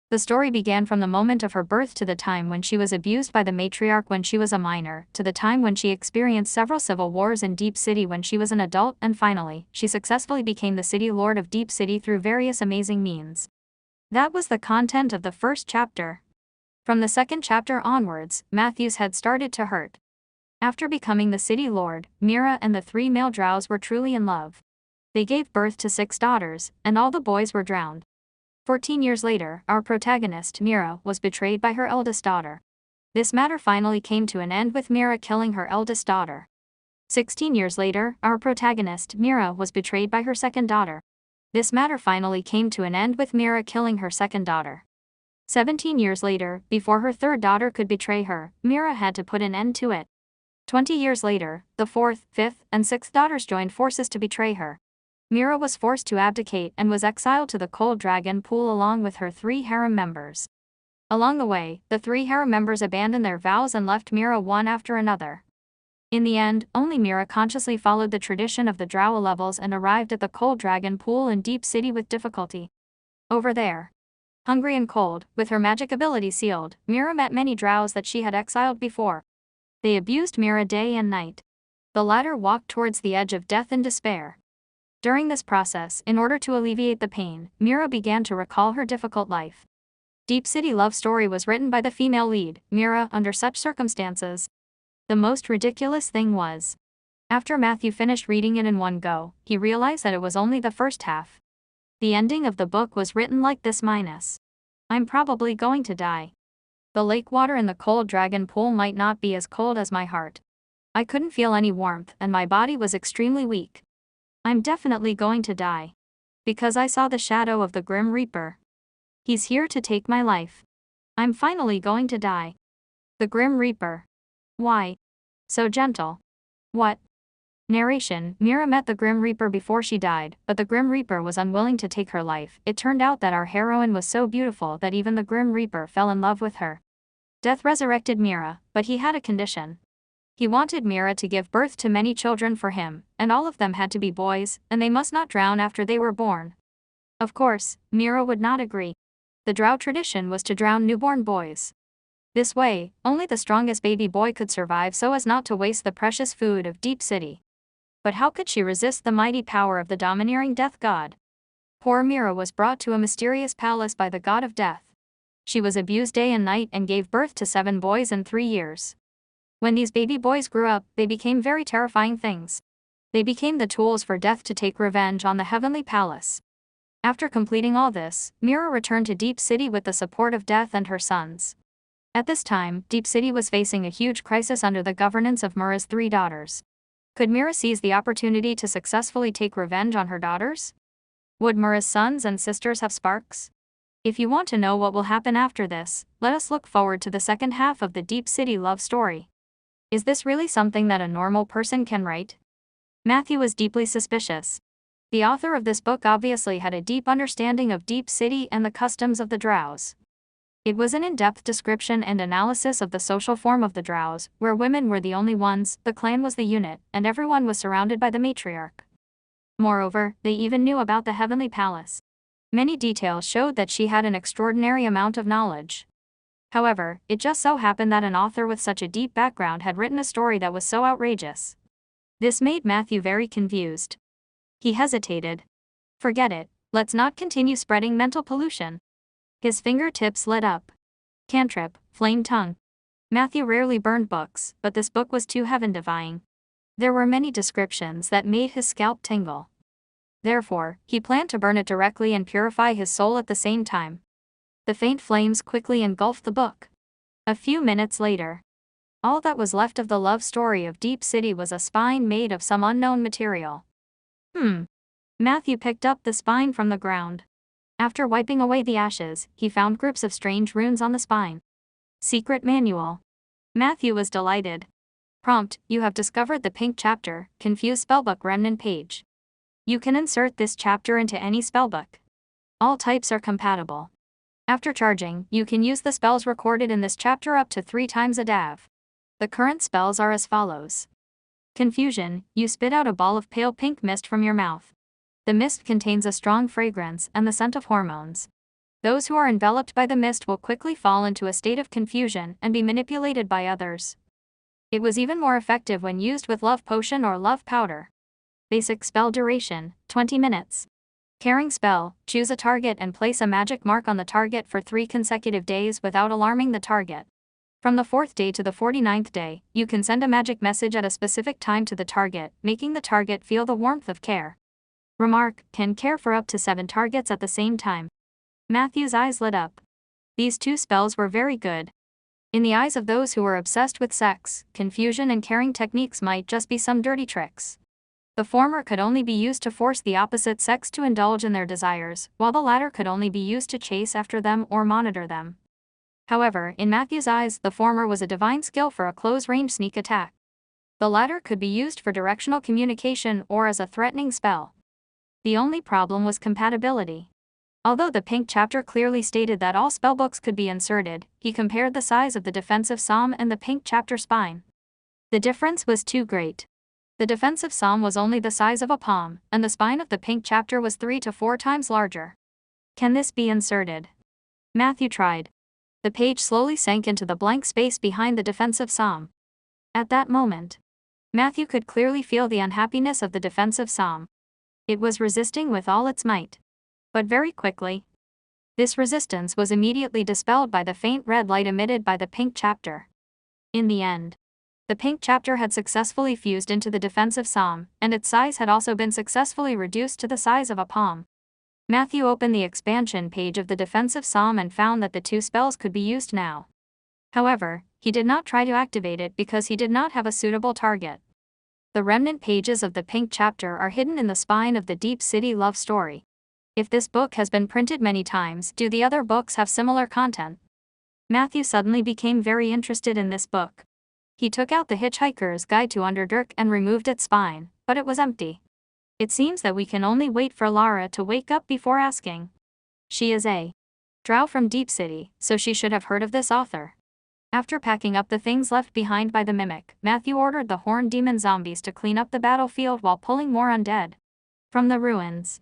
The story began from the moment of her birth to the time when she was abused by the matriarch when she was a minor, to the time when she experienced several civil wars in Deep City when she was an adult, and finally, she successfully became the city lord of Deep City through various amazing means. That was the content of the first chapter. From the second chapter onwards, Matthew's head started to hurt. After becoming the city lord, Mira and the 3 male drows were truly in love. They gave birth to 6 daughters, and all the boys were drowned. 14 years later, our protagonist, Mira, was betrayed by her eldest daughter. This matter finally came to an end with Mira killing her eldest daughter. 16 years later, our protagonist, Mira, was betrayed by her second daughter. This matter finally came to an end with Mira killing her second daughter. 17 years later, before her third daughter could betray her, Mira had to put an end to it. 20 years later, the fourth, fifth, and sixth daughters joined forces to betray her. Mira was forced to abdicate and was exiled to the Cold Dragon Pool along with her 3 harem members. Along the way, the 3 harem members abandoned their vows and left Mira one after another. In the end, only Mira consciously followed the tradition of the drow levels and arrived at the Cold Dragon Pool in Deep City with difficulty. Over there, hungry and cold, with her magic ability sealed, Mira met many drows that she had exiled before. They abused Mira day and night. The latter walked towards the edge of death in despair. During this process, in order to alleviate the pain, Mira began to recall her difficult life. Deep City love story was written by the female lead, Mira, under such circumstances. The most ridiculous thing was, after Matthew finished reading it in one go, he realized that it was only the first half. The ending of the book was written like this: I'm probably going to die. The lake water in the Cold Dragon Pool might not be as cold as my heart. I couldn't feel any warmth and my body was extremely weak. I'm definitely going to die. Because I saw the shadow of the Grim Reaper. He's here to take my life. I'm finally going to die. The Grim Reaper. Why? So gentle. What? Narration: Mira met the Grim Reaper before she died, but the Grim Reaper was unwilling to take her life. It turned out that our heroine was so beautiful that even the Grim Reaper fell in love with her. Death resurrected Mira, but he had a condition. He wanted Mira to give birth to many children for him, and all of them had to be boys, and they must not drown after they were born. Of course, Mira would not agree. The drow tradition was to drown newborn boys. This way, only the strongest baby boy could survive so as not to waste the precious food of Deep City. But how could she resist the mighty power of the domineering death god? Poor Mira was brought to a mysterious palace by the god of death. She was abused day and night and gave birth to 7 boys in 3 years. When these baby boys grew up, they became very terrifying things. They became the tools for death to take revenge on the heavenly palace. After completing all this, Mira returned to Deep City with the support of Death and her sons. At this time, Deep City was facing a huge crisis under the governance of Mira's 3 daughters. Could Mira seize the opportunity to successfully take revenge on her daughters? Would Mira's sons and sisters have sparks? If you want to know what will happen after this, let us look forward to the second half of the Deep City love story. Is this really something that a normal person can write? Matthew was deeply suspicious. The author of this book obviously had a deep understanding of Deep City and the customs of the drows. It was an in-depth description and analysis of the social form of the drows, where women were the only ones, the clan was the unit, and everyone was surrounded by the matriarch. Moreover, they even knew about the heavenly palace. Many details showed that she had an extraordinary amount of knowledge. However, it just so happened that an author with such a deep background had written a story that was so outrageous. This made Matthew very confused. He hesitated. Forget it, let's not continue spreading mental pollution. His fingertips lit up. Cantrip, flame tongue. Matthew rarely burned books, but this book was too heaven-defying. There were many descriptions that made his scalp tingle. Therefore, he planned to burn it directly and purify his soul at the same time. The faint flames quickly engulfed the book. A few minutes later, all that was left of the love story of Deep City was a spine made of some unknown material. Matthew picked up the spine from the ground. After wiping away the ashes, he found groups of strange runes on the spine. Secret manual. Matthew was delighted. Prompt: you have discovered the pink chapter, confused spellbook remnant page. You can insert this chapter into any spellbook. All types are compatible. After charging, you can use the spells recorded in this chapter up to 3 times a dav. The current spells are as follows. Confusion: you spit out a ball of pale pink mist from your mouth. The mist contains a strong fragrance and the scent of hormones. Those who are enveloped by the mist will quickly fall into a state of confusion and be manipulated by others. It was even more effective when used with love potion or love powder. Basic spell duration, 20 minutes. Caring spell, choose a target and place a magic mark on the target for 3 consecutive days without alarming the target. From the 4th day to the 49th day, you can send a magic message at a specific time to the target, making the target feel the warmth of care. Remark, can care for up to 7 targets at the same time. Matthew's eyes lit up. These 2 spells were very good. In the eyes of those who were obsessed with sex, confusion and caring techniques might just be some dirty tricks. The former could only be used to force the opposite sex to indulge in their desires, while the latter could only be used to chase after them or monitor them. However, in Matthew's eyes, the former was a divine skill for a close-range sneak attack. The latter could be used for directional communication or as a threatening spell. The only problem was compatibility. Although the pink chapter clearly stated that all spellbooks could be inserted, he compared the size of the defensive psalm and the pink chapter spine. The difference was too great. The defensive psalm was only the size of a palm, and the spine of the pink chapter was 3 to 4 times larger. Can this be inserted? Matthew tried. The page slowly sank into the blank space behind the defensive psalm. At that moment, Matthew could clearly feel the unhappiness of the defensive psalm. It was resisting with all its might. But very quickly, this resistance was immediately dispelled by the faint red light emitted by the pink chapter. In the end, the pink chapter had successfully fused into the defensive psalm, and its size had also been successfully reduced to the size of a palm. Matthew opened the expansion page of the defensive psalm and found that the 2 spells could be used now. However, he did not try to activate it because he did not have a suitable target. The remnant pages of the pink chapter are hidden in the spine of the Deep City love story. If this book has been printed many times, do the other books have similar content? Matthew suddenly became very interested in this book. He took out the Hitchhiker's Guide to Underdark and removed its spine, but it was empty. It seems that we can only wait for Lara to wake up before asking. She is a drow from Deep City, so she should have heard of this author. After packing up the things left behind by the mimic, Matthew ordered the horned demon zombies to clean up the battlefield while pulling more undead from the ruins.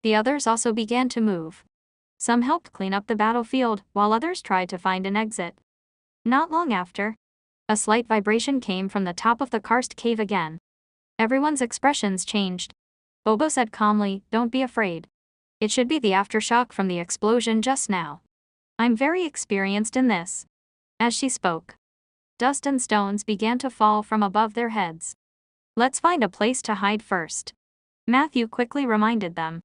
The others also began to move. Some helped clean up the battlefield, while others tried to find an exit. Not long after, a slight vibration came from the top of the karst cave again. Everyone's expressions changed. Bobo said calmly, "Don't be afraid. It should be the aftershock from the explosion just now. I'm very experienced in this." As she spoke, dust and stones began to fall from above their heads. "Let's find a place to hide first," Matthew quickly reminded them.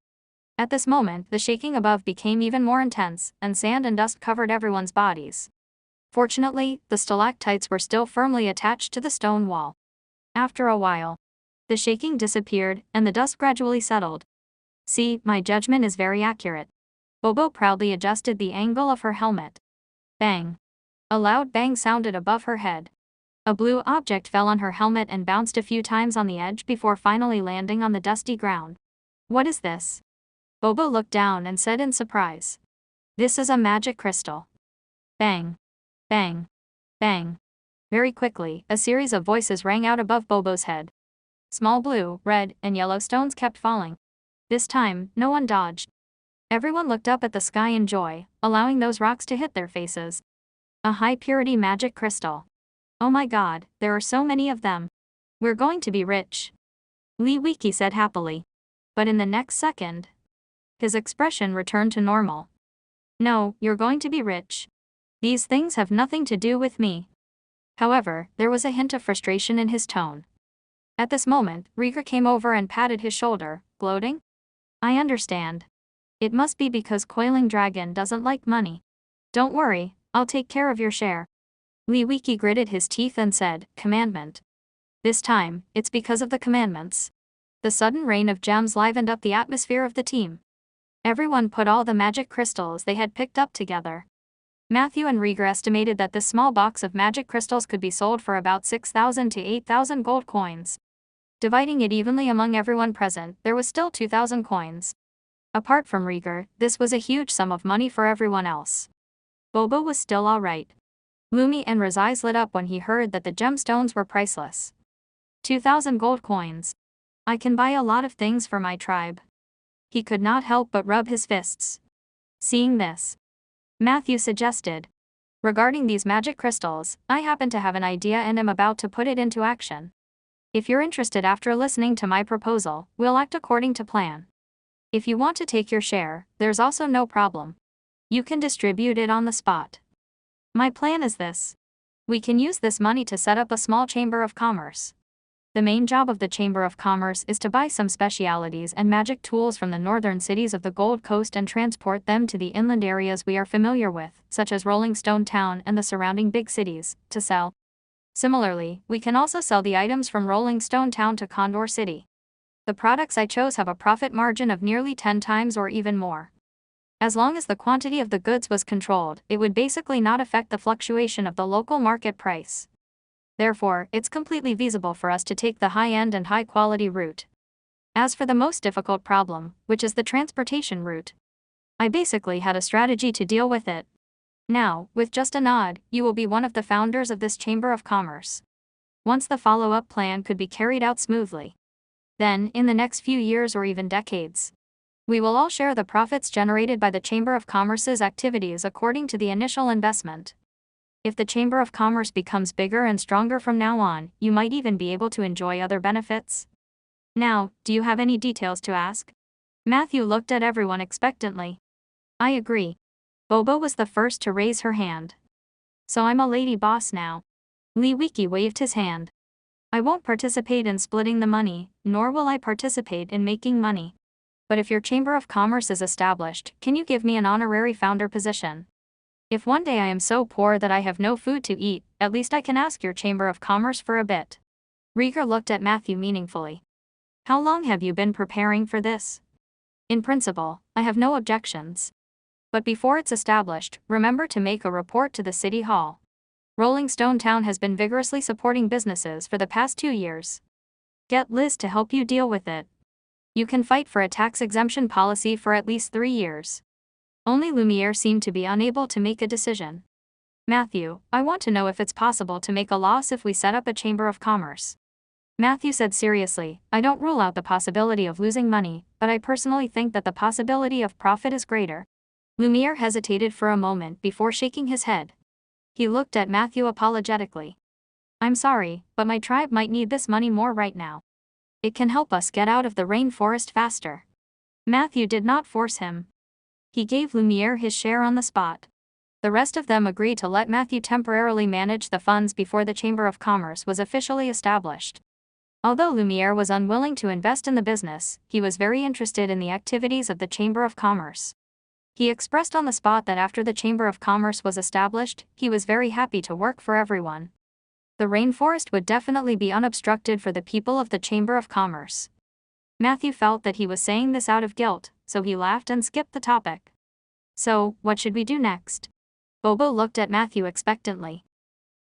At this moment, the shaking above became even more intense, and sand and dust covered everyone's bodies. Fortunately, the stalactites were still firmly attached to the stone wall. After a while, the shaking disappeared, and the dust gradually settled. "See, my judgment is very accurate." Bobo proudly adjusted the angle of her helmet. Bang! A loud bang sounded above her head. A blue object fell on her helmet and bounced a few times on the edge before finally landing on the dusty ground. "What is this?" Bobo looked down and said in surprise. "This is a magic crystal." Bang! Bang! Bang! Very quickly, a series of voices rang out above Bobo's head. Small blue, red, and yellow stones kept falling. This time, no one dodged. Everyone looked up at the sky in joy, allowing those rocks to hit their faces. A high-purity magic crystal. "Oh my god, there are so many of them. We're going to be rich," Lee Wiki said happily. But in the next second, his expression returned to normal. "No, you're going to be rich. These things have nothing to do with me." However, there was a hint of frustration in his tone. At this moment, Rieger came over and patted his shoulder, gloating. "I understand. It must be because Coiling Dragon doesn't like money. Don't worry, I'll take care of your share." Lee Wiki gritted his teeth and said, "Commandment. This time, it's because of the commandments." The sudden rain of gems livened up the atmosphere of the team. Everyone put all the magic crystals they had picked up together. Matthew and Rieger estimated that this small box of magic crystals could be sold for about 6,000 to 8,000 gold coins. Dividing it evenly among everyone present, there was still 2,000 coins. Apart from Rieger, this was a huge sum of money for everyone else. Bobo was still alright. Lumi and Raz's eyes lit up when he heard that the gemstones were priceless. 2,000 gold coins. I can buy a lot of things for my tribe. He could not help but rub his fists. Seeing this, Matthew suggested, "Regarding these magic crystals, I happen to have an idea and am about to put it into action. If you're interested after listening to my proposal, we'll act according to plan. If you want to take your share, there's also no problem. You can distribute it on the spot. My plan is this. We can use this money to set up a small chamber of commerce. The main job of the Chamber of Commerce is to buy some specialities and magic tools from the northern cities of the Gold Coast and transport them to the inland areas we are familiar with, such as Rolling Stone Town and the surrounding big cities, to sell. Similarly, we can also sell the items from Rolling Stone Town to Condor City. The products I chose have a profit margin of nearly 10 times or even more. As long as the quantity of the goods was controlled, it would basically not affect the fluctuation of the local market price. Therefore, it's completely feasible for us to take the high-end and high-quality route. As for the most difficult problem, which is the transportation route, I basically had a strategy to deal with it. Now, with just a nod, you will be one of the founders of this Chamber of Commerce. Once the follow-up plan could be carried out smoothly, then, in the next few years or even decades, we will all share the profits generated by the Chamber of Commerce's activities according to the initial investment. If the Chamber of Commerce becomes bigger and stronger from now on, you might even be able to enjoy other benefits. Now, do you have any details to ask?" Matthew looked at everyone expectantly. "I agree." Bobo was the first to raise her hand. "So I'm a lady boss now." Lee Wiki waved his hand. "I won't participate in splitting the money, nor will I participate in making money. But if your Chamber of Commerce is established, can you give me an honorary founder position? If one day I am so poor that I have no food to eat, at least I can ask your Chamber of Commerce for a bit." Rieger looked at Matthew meaningfully. "How long have you been preparing for this?" "In principle, I have no objections. But before it's established, remember to make a report to the City Hall. Rolling Stone Town has been vigorously supporting businesses for the past 2 years. Get Liz to help you deal with it. You can fight for a tax exemption policy for at least 3 years. Only Lumiere seemed to be unable to make a decision. Matthew, I want to know if it's possible to make a loss if we set up a Chamber of Commerce." Matthew said seriously, "I don't rule out the possibility of losing money, but I personally think that the possibility of profit is greater." Lumiere hesitated for a moment before shaking his head. He looked at Matthew apologetically. "I'm sorry, but my tribe might need this money more right now. It can help us get out of the rainforest faster." Matthew did not force him. He gave Lumiere his share on the spot. The rest of them agreed to let Matthew temporarily manage the funds before the Chamber of Commerce was officially established. Although Lumiere was unwilling to invest in the business, he was very interested in the activities of the Chamber of Commerce. He expressed on the spot that after the Chamber of Commerce was established, he was very happy to work for everyone. The rainforest would definitely be unobstructed for the people of the Chamber of Commerce. Matthew felt that he was saying this out of guilt, so he laughed and skipped the topic. "So, what should we do next?" Bobo looked at Matthew expectantly.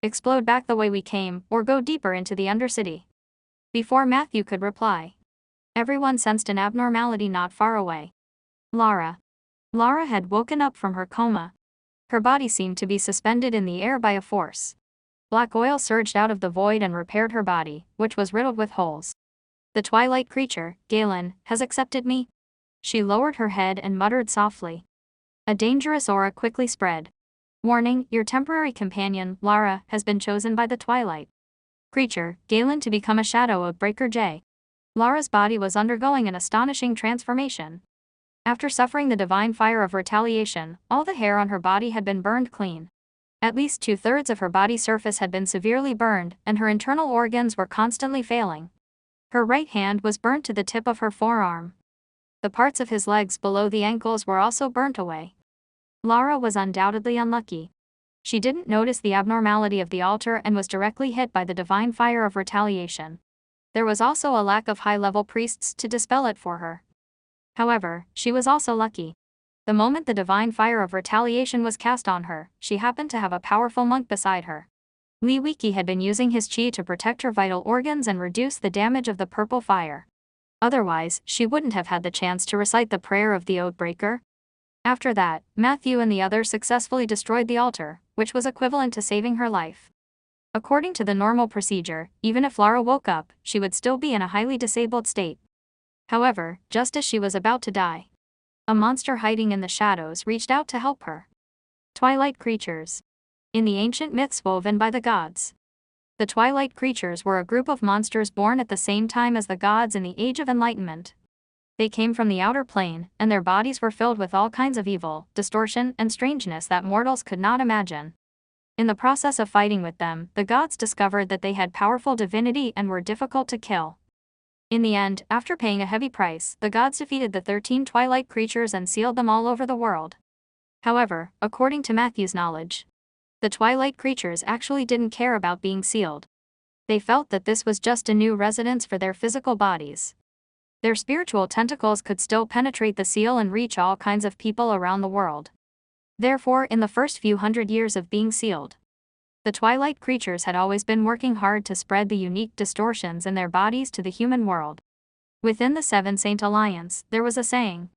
"Explode back the way we came, or go deeper into the Undercity?" Before Matthew could reply, everyone sensed an abnormality not far away. Lara. Lara had woken up from her coma. Her body seemed to be suspended in the air by a force. Black oil surged out of the void and repaired her body, which was riddled with holes. "The twilight creature, Galen, has accepted me?" She lowered her head and muttered softly. A dangerous aura quickly spread. "Warning, your temporary companion, Lara, has been chosen by the twilight creature, Galen, to become a shadow of Breaker J." Lara's body was undergoing an astonishing transformation. After suffering the divine fire of retaliation, all the hair on her body had been burned clean. At least 2/3 of her body surface had been severely burned, and her internal organs were constantly failing. Her right hand was burnt to the tip of her forearm. The parts of his legs below the ankles were also burnt away. Lara was undoubtedly unlucky. She didn't notice the abnormality of the altar and was directly hit by the divine fire of retaliation. There was also a lack of high-level priests to dispel it for her. However, she was also lucky. The moment the divine fire of retaliation was cast on her, she happened to have a powerful monk beside her. Lee Wiki had been using his chi to protect her vital organs and reduce the damage of the purple fire. Otherwise, she wouldn't have had the chance to recite the prayer of the Oathbreaker. After that, Matthew and the others successfully destroyed the altar, which was equivalent to saving her life. According to the normal procedure, even if Lara woke up, she would still be in a highly disabled state. However, just as she was about to die, A monster hiding in the shadows reached out to help her. Twilight creatures. In the ancient myths woven by the gods, the twilight creatures were a group of monsters born at the same time as the gods in the Age of Enlightenment. They came from the outer plane, and their bodies were filled with all kinds of evil, distortion, and strangeness that mortals could not imagine. In the process of fighting with them, the gods discovered that they had powerful divinity and were difficult to kill. In the end, after paying a heavy price, the gods defeated the 13 twilight creatures and sealed them all over the world. However, according to Matthew's knowledge, the twilight creatures actually didn't care about being sealed. They felt that this was just a new residence for their physical bodies. Their spiritual tentacles could still penetrate the seal and reach all kinds of people around the world. Therefore, in the first few hundred years of being sealed, the twilight creatures had always been working hard to spread the unique distortions in their bodies to the human world. Within the Seven Saint Alliance, there was a saying.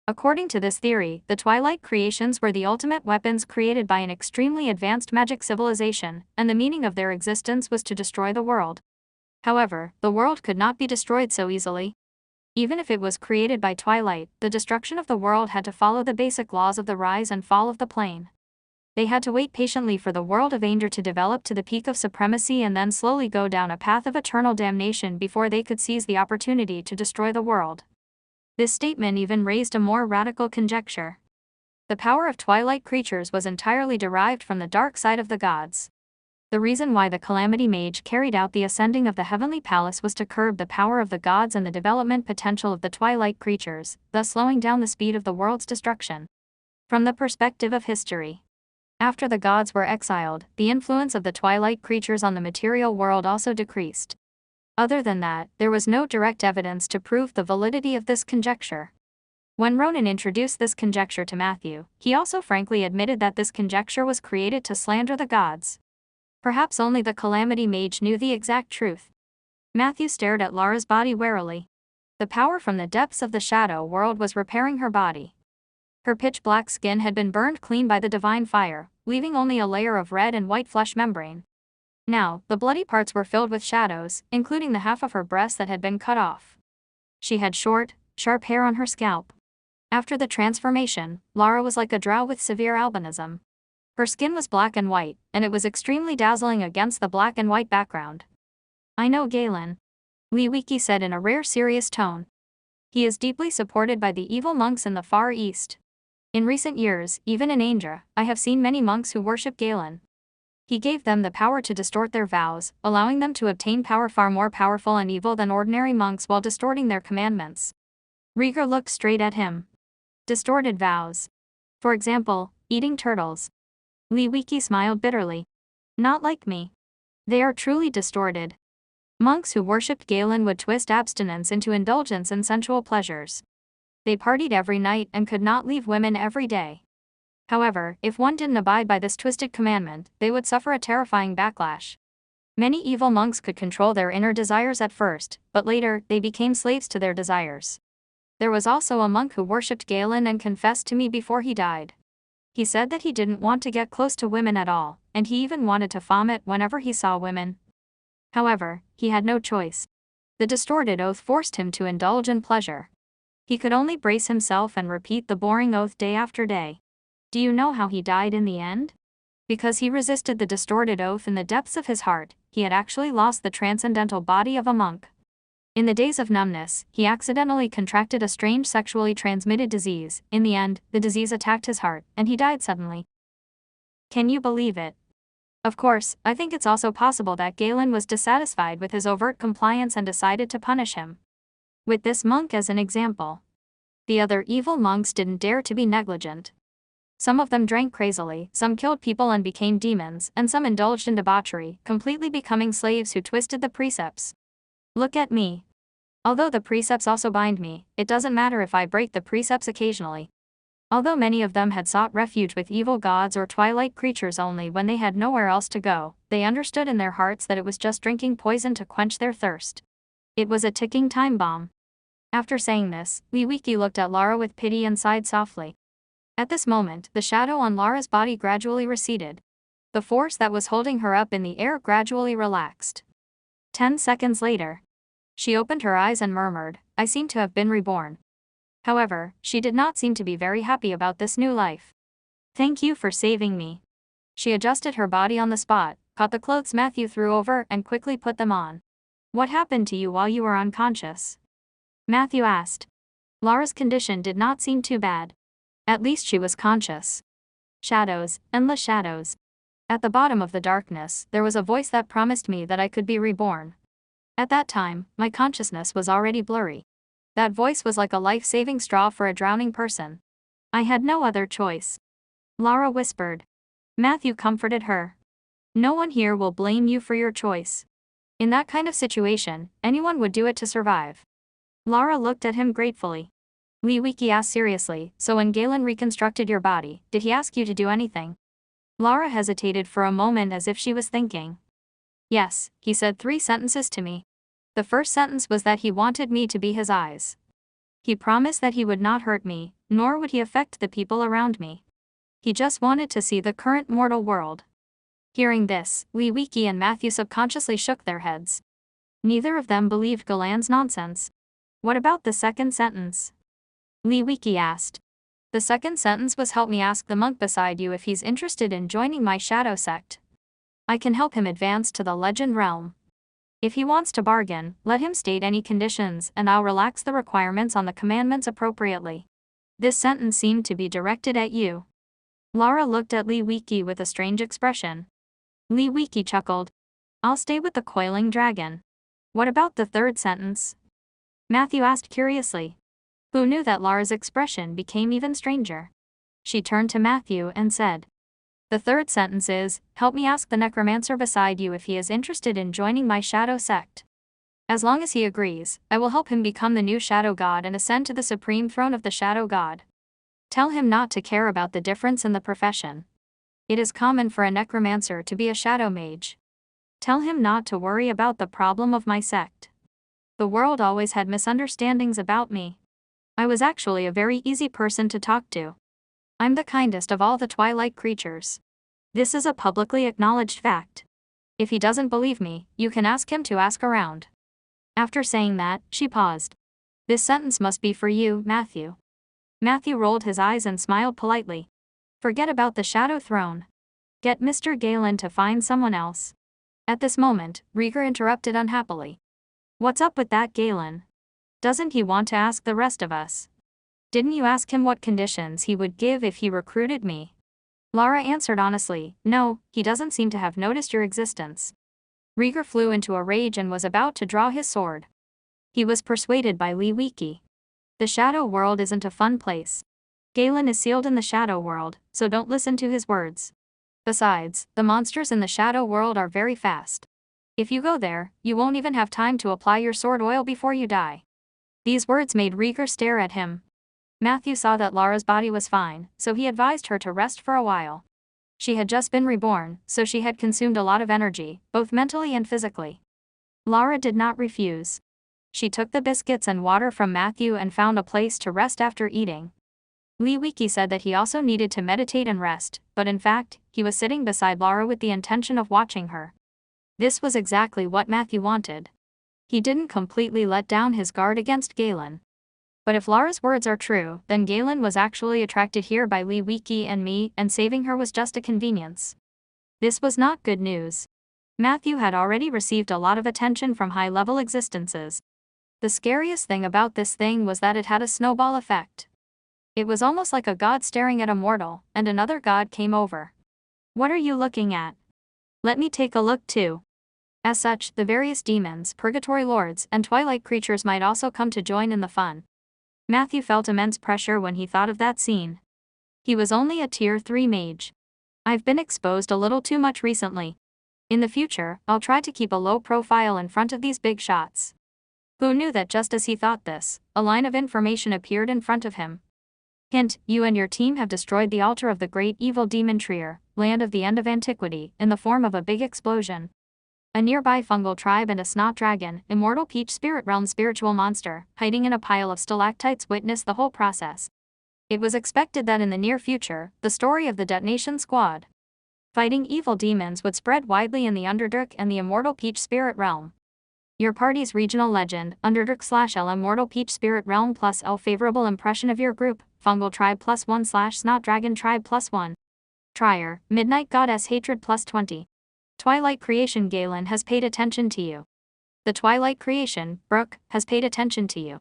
According to this theory, the twilight creations were the ultimate weapons created by an extremely advanced magic civilization, and the meaning of their existence was to destroy the world. However, the world could not be destroyed so easily. Even if it was created by twilight, the destruction of the world had to follow the basic laws of the rise and fall of the plane. They had to wait patiently for the world of Anger to develop to the peak of supremacy and then slowly go down a path of eternal damnation before they could seize the opportunity to destroy the world. This statement even raised a more radical conjecture. The power of twilight creatures was entirely derived from the dark side of the gods. The reason why the Calamity Mage carried out the ascending of the Heavenly Palace was to curb the power of the gods and the development potential of the twilight creatures, thus slowing down the speed of the world's destruction. From the perspective of history, after the gods were exiled, the influence of the twilight creatures on the material world also decreased. Other than that, there was no direct evidence to prove the validity of this conjecture. When Ronan introduced this conjecture to Matthew, he also frankly admitted that this conjecture was created to slander the gods. Perhaps only the Calamity Mage knew the exact truth. Matthew stared at Lara's body warily. The power from the depths of the shadow world was repairing her body. Her pitch-black skin had been burned clean by the divine fire, leaving only a layer of red and white flesh membrane. Now, the bloody parts were filled with shadows, including the half of her breast that had been cut off. She had short, sharp hair on her scalp. After the transformation, Lara was like a drow with severe albinism. Her skin was black and white, and it was extremely dazzling against the black and white background. "I know Galen," Liwiki said in a rare serious tone. "He is deeply supported by the evil monks in the Far East. In recent years, even in Anger, I have seen many monks who worship Galen. He gave them the power to distort their vows, allowing them to obtain power far more powerful and evil than ordinary monks while distorting their commandments." Rieger looked straight at him. "Distorted vows. For example, eating turtles." Liwiki smiled bitterly. "Not like me. They are truly distorted. Monks who worshipped Galen would twist abstinence into indulgence in sensual pleasures. They partied every night and could not leave women every day. However, if one didn't abide by this twisted commandment, they would suffer a terrifying backlash. Many evil monks could control their inner desires at first, but later, they became slaves to their desires. There was also a monk who worshipped Galen and confessed to me before he died. He said that he didn't want to get close to women at all, and he even wanted to vomit whenever he saw women. However, he had no choice. The distorted oath forced him to indulge in pleasure. He could only brace himself and repeat the boring oath day after day. Do you know how he died in the end? Because he resisted the distorted oath in the depths of his heart, he had actually lost the transcendental body of a monk. In the days of numbness, he accidentally contracted a strange sexually transmitted disease. In the end, the disease attacked his heart, and he died suddenly. Can you believe it? Of course, I think it's also possible that Galen was dissatisfied with his overt compliance and decided to punish him. With this monk as an example. The other evil monks didn't dare to be negligent. Some of them drank crazily, some killed people and became demons, and some indulged in debauchery, completely becoming slaves who twisted the precepts. Look at me. Although the precepts also bind me, it doesn't matter if I break the precepts occasionally. Although many of them had sought refuge with evil gods or twilight creatures only when they had nowhere else to go, they understood in their hearts that it was just drinking poison to quench their thirst. It was a ticking time bomb. After saying this, Liwiki looked at Lara with pity and sighed softly. At this moment, the shadow on Lara's body gradually receded. The force that was holding her up in the air gradually relaxed. 10 seconds later, she opened her eyes and murmured, "I seem to have been reborn." However, she did not seem to be very happy about this new life. Thank you for saving me. She adjusted her body on the spot, caught the clothes Matthew threw over and quickly put them on. What happened to you while you were unconscious? Matthew asked. Lara's condition did not seem too bad. At least she was conscious. Shadows, endless shadows. At the bottom of the darkness, there was a voice that promised me that I could be reborn. At that time, my consciousness was already blurry. That voice was like a life-saving straw for a drowning person. I had no other choice. Lara whispered. Matthew comforted her. No one here will blame you for your choice. In that kind of situation, anyone would do it to survive. Lara looked at him gratefully. Lee Wiki asked seriously, so when Galen reconstructed your body, did he ask you to do anything? Lara hesitated for a moment as if she was thinking. Yes, he said 3 sentences to me. The first sentence was that he wanted me to be his eyes. He promised that he would not hurt me, nor would he affect the people around me. He just wanted to see the current mortal world. Hearing this, Lee Wiki and Matthew subconsciously shook their heads. Neither of them believed Galen's nonsense. What about the second sentence? Lee Wiki asked. The second sentence was help me ask the monk beside you if he's interested in joining my shadow sect. I can help him advance to the legend realm. If he wants to bargain, let him state any conditions and I'll relax the requirements on the commandments appropriately. This sentence seemed to be directed at you. Lara looked at Lee Wiki with a strange expression. Lee Wiki chuckled. I'll stay with the coiling dragon. What about the third sentence? Matthew asked curiously. Who knew that Lara's expression became even stranger? She turned to Matthew and said. The third sentence is, help me ask the necromancer beside you if he is interested in joining my shadow sect. As long as he agrees, I will help him become the new shadow god and ascend to the supreme throne of the shadow god. Tell him not to care about the difference in the profession. It is common for a necromancer to be a shadow mage. Tell him not to worry about the problem of my sect. The world always had misunderstandings about me. I was actually a very easy person to talk to. I'm the kindest of all the twilight creatures. This is a publicly acknowledged fact. If he doesn't believe me, you can ask him to ask around. After saying that, she paused. This sentence must be for you, Matthew. Matthew rolled his eyes and smiled politely. Forget about the shadow throne. Get Mr. Galen to find someone else. At this moment, Rieger interrupted unhappily. What's up with that Galen? Doesn't he want to ask the rest of us? Didn't you ask him what conditions he would give if he recruited me? Lara answered honestly, no, he doesn't seem to have noticed your existence. Rieger flew into a rage and was about to draw his sword. He was persuaded by Lee Wiki. The shadow world isn't a fun place. Galen is sealed in the shadow world, so don't listen to his words. Besides, the monsters in the shadow world are very fast. If you go there, you won't even have time to apply your sword oil before you die. These words made Rieger stare at him. Matthew saw that Lara's body was fine, so he advised her to rest for a while. She had just been reborn, so she had consumed a lot of energy, both mentally and physically. Lara did not refuse. She took the biscuits and water from Matthew and found a place to rest after eating. Lee Wiki said that he also needed to meditate and rest, but in fact, he was sitting beside Lara with the intention of watching her. This was exactly what Matthew wanted. He didn't completely let down his guard against Galen. But if Lara's words are true, then Galen was actually attracted here by Lee Wiki and me, and saving her was just a convenience. This was not good news. Matthew had already received a lot of attention from high-level existences. The scariest thing about this thing was that it had a snowball effect. It was almost like a god staring at a mortal, and another god came over. What are you looking at? Let me take a look too. As such, the various demons, purgatory lords, and twilight creatures might also come to join in the fun. Matthew felt immense pressure when he thought of that scene. He was only a tier 3 mage. I've been exposed a little too much recently. In the future, I'll try to keep a low profile in front of these big shots. Who knew that just as he thought this, a line of information appeared in front of him. Hint, you and your team have destroyed the altar of the great evil demon Trier, land of the end of antiquity, in the form of a big explosion. A nearby fungal tribe and a snot dragon, immortal peach spirit realm spiritual monster, hiding in a pile of stalactites witnessed the whole process. It was expected that in the near future, the story of the detonation squad fighting evil demons would spread widely in the Underdark and the immortal peach spirit realm. Your party's regional legend, Underdark/L Immortal Peach Spirit Realm plus L favorable impression of your group, Fungal Tribe +1/Snot Dragon Tribe +1. Trier, Midnight Goddess Hatred +20. Twilight Creation Galen has paid attention to you. The Twilight Creation, Brooke, has paid attention to you.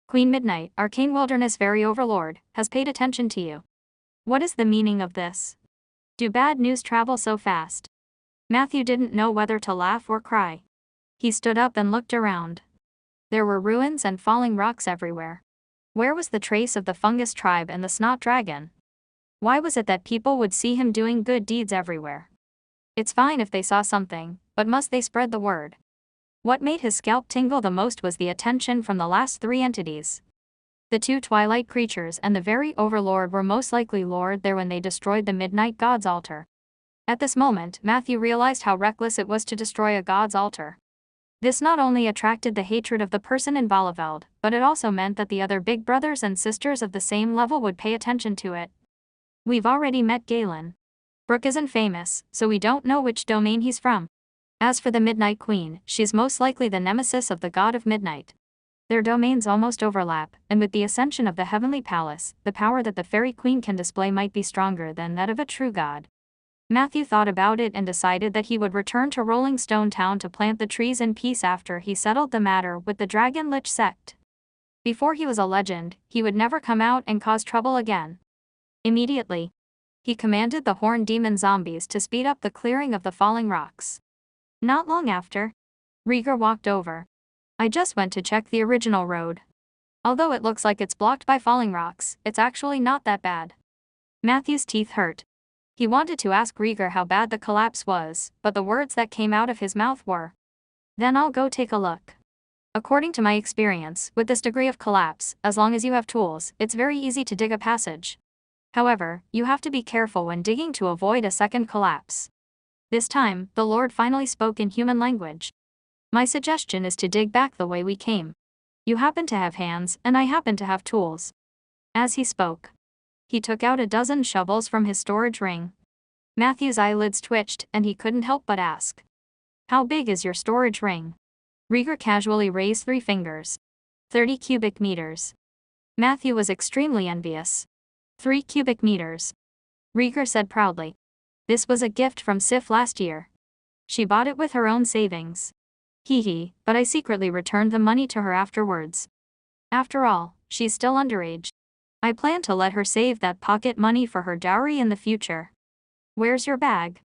Queen Midnight, Arcane Wilderness Very Overlord, has paid attention to you. What is the meaning of this? Do bad news travel so fast? Matthew didn't know whether to laugh or cry. He stood up and looked around. There were ruins and falling rocks everywhere. Where was the trace of the Fungus Tribe and the Snot Dragon? Why was it that people would see him doing good deeds everywhere? It's fine if they saw something, but must they spread the word? What made his scalp tingle the most was the attention from the last three entities. The two Twilight creatures and the Very Overlord were most likely lured there when they destroyed the Midnight God's altar. At this moment, Matthew realized how reckless it was to destroy a god's altar. This not only attracted the hatred of the person in Valeveld, but it also meant that the other big brothers and sisters of the same level would pay attention to it. We've already met Galen. Brooke isn't famous, so we don't know which domain he's from. As for the Midnight Queen, she's most likely the nemesis of the God of Midnight. Their domains almost overlap, and with the ascension of the Heavenly Palace, the power that the Fairy Queen can display might be stronger than that of a true god. Matthew thought about it and decided that he would return to Rolling Stone Town to plant the trees in peace after he settled the matter with the Dragon Lich sect. Before he was a legend, he would never come out and cause trouble again. Immediately, he commanded the Horned Demon zombies to speed up the clearing of the falling rocks. Not long after, Rieger walked over. I just went to check the original road. Although it looks like it's blocked by falling rocks, it's actually not that bad. Matthew's teeth hurt. He wanted to ask Rieger how bad the collapse was, but the words that came out of his mouth were, "Then I'll go take a look." According to my experience, with this degree of collapse, as long as you have tools, it's very easy to dig a passage. However, you have to be careful when digging to avoid a second collapse. This time, the Lord finally spoke in human language. My suggestion is to dig back the way we came. You happen to have hands, and I happen to have tools. As he spoke, he took out a dozen shovels from his storage ring. Matthew's eyelids twitched, and he couldn't help but ask, "How big is your storage ring?" Rieger casually raised 3 fingers. 30 cubic meters. Matthew was extremely envious. 3 cubic meters. Rieger said proudly. This was a gift from Sif last year. She bought it with her own savings. Hee, but I secretly returned the money to her afterwards. After all, she's still underage. I plan to let her save that pocket money for her dowry in the future. Where's your bag?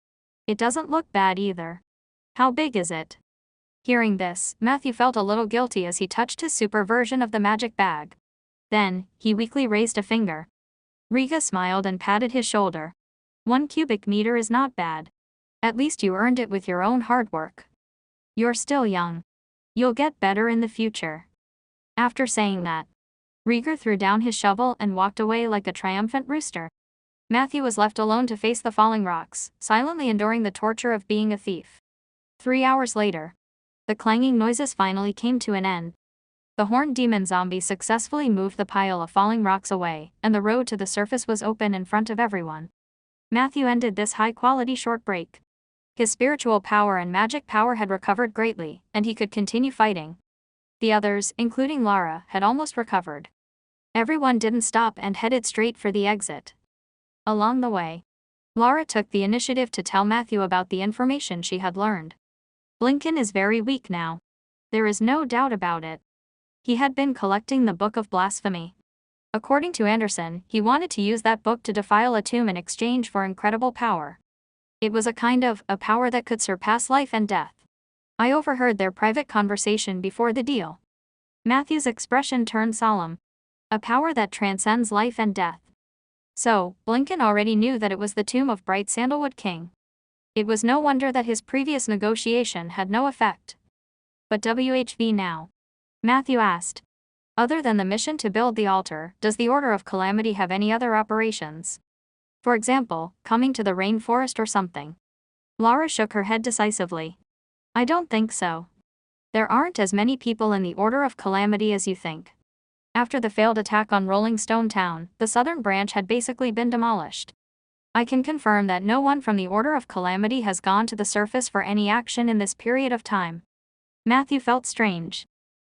It doesn't look bad either. How big is it? Hearing this, Matthew felt a little guilty as he touched his super version of the magic bag. Then, he weakly raised a finger. Rieger smiled and patted his shoulder. 1 cubic meter is not bad. At least you earned it with your own hard work. You're still young. You'll get better in the future. After saying that, Rieger threw down his shovel and walked away like a triumphant rooster. Matthew was left alone to face the falling rocks, silently enduring the torture of being a thief. 3 hours later, the clanging noises finally came to an end. The Horned Demon zombie successfully moved the pile of falling rocks away, and the road to the surface was open in front of everyone. Matthew ended this high-quality short break. His spiritual power and magic power had recovered greatly, and he could continue fighting. The others, including Lara, had almost recovered. Everyone didn't stop and headed straight for the exit. Along the way, Lara took the initiative to tell Matthew about the information she had learned. Blinken is very weak now. There is no doubt about it. He had been collecting the Book of Blasphemy. According to Anderson, he wanted to use that book to defile a tomb in exchange for incredible power. It was a kind of a power that could surpass life and death. I overheard their private conversation before the deal. Matthew's expression turned solemn. A power that transcends life and death. So, Blinken already knew that it was the tomb of Bright Sandalwood King. It was no wonder that his previous negotiation had no effect. But WHV now? Matthew asked. Other than the mission to build the altar, does the Order of Calamity have any other operations? For example, coming to the rainforest or something? Lara shook her head decisively. I don't think so. There aren't as many people in the Order of Calamity as you think. After the failed attack on Rolling Stone Town, the southern branch had basically been demolished. I can confirm that no one from the Order of Calamity has gone to the surface for any action in this period of time. Matthew felt strange.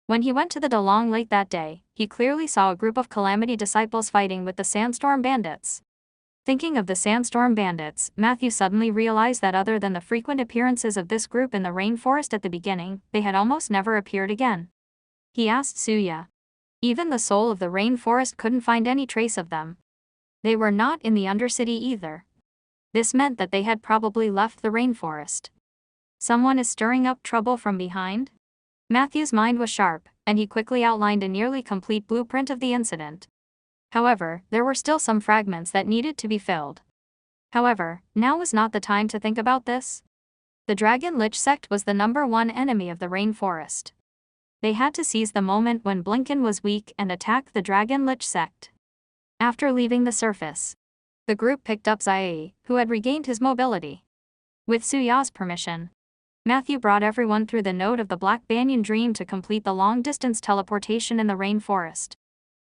When he went to the Delong Lake that day, he clearly saw a group of Calamity disciples fighting with the Sandstorm Bandits. Thinking of the Sandstorm Bandits, Matthew suddenly realized that other than the frequent appearances of this group in the rainforest at the beginning, they had almost never appeared again. He asked Suya. Even the soul of the rainforest couldn't find any trace of them. They were not in the Undercity either. This meant that they had probably left the rainforest. Someone is stirring up trouble from behind? Matthew's mind was sharp, and he quickly outlined a nearly complete blueprint of the incident. However, there were still some fragments that needed to be filled. However, now was not the time to think about this. The Dragon Lich sect was the #1 enemy of the rainforest. They had to seize the moment when Blinken was weak and attack the Dragon Lich sect. After leaving the surface, the group picked up Zai, who had regained his mobility. With Suya's permission, Matthew brought everyone through the node of the Black Banyan Dream to complete the long-distance teleportation in the rainforest.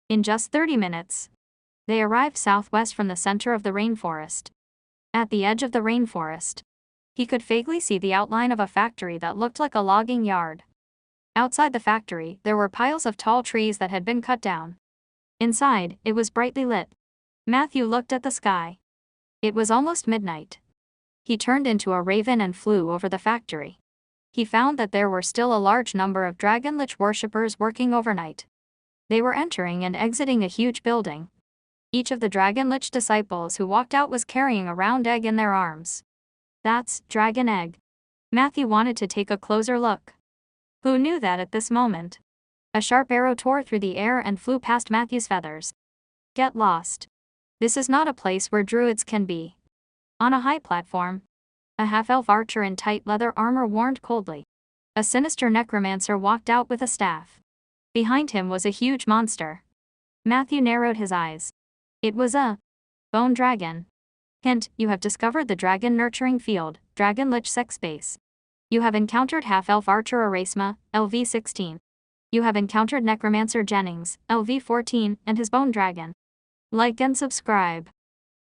In just 30 minutes, they arrived southwest from the center of the rainforest. At the edge of the rainforest, he could vaguely see the outline of a factory that looked like a logging yard. Outside the factory, there were piles of tall trees that had been cut down. Inside, it was brightly lit. Matthew looked at the sky. It was almost midnight. He turned into a raven and flew over the factory. He found that there were still a large number of Dragon Lich worshippers working overnight. They were entering and exiting a huge building. Each of the Dragon Lich disciples who walked out was carrying a round egg in their arms. That's Dragon Egg. Matthew wanted to take a closer look. Who knew that at this moment? A sharp arrow tore through the air and flew past Matthew's feathers. Get lost. This is not a place where druids can be. On a high platform, a half-elf archer in tight leather armor warned coldly. A sinister necromancer walked out with a staff. Behind him was a huge monster. Matthew narrowed his eyes. It was a bone dragon. Hint, you have discovered the dragon nurturing field, Dragon Lich sex base. You have encountered half-elf archer Erasma, LV-16. You have encountered necromancer Jennings, LV-14, and his bone dragon. Like and subscribe.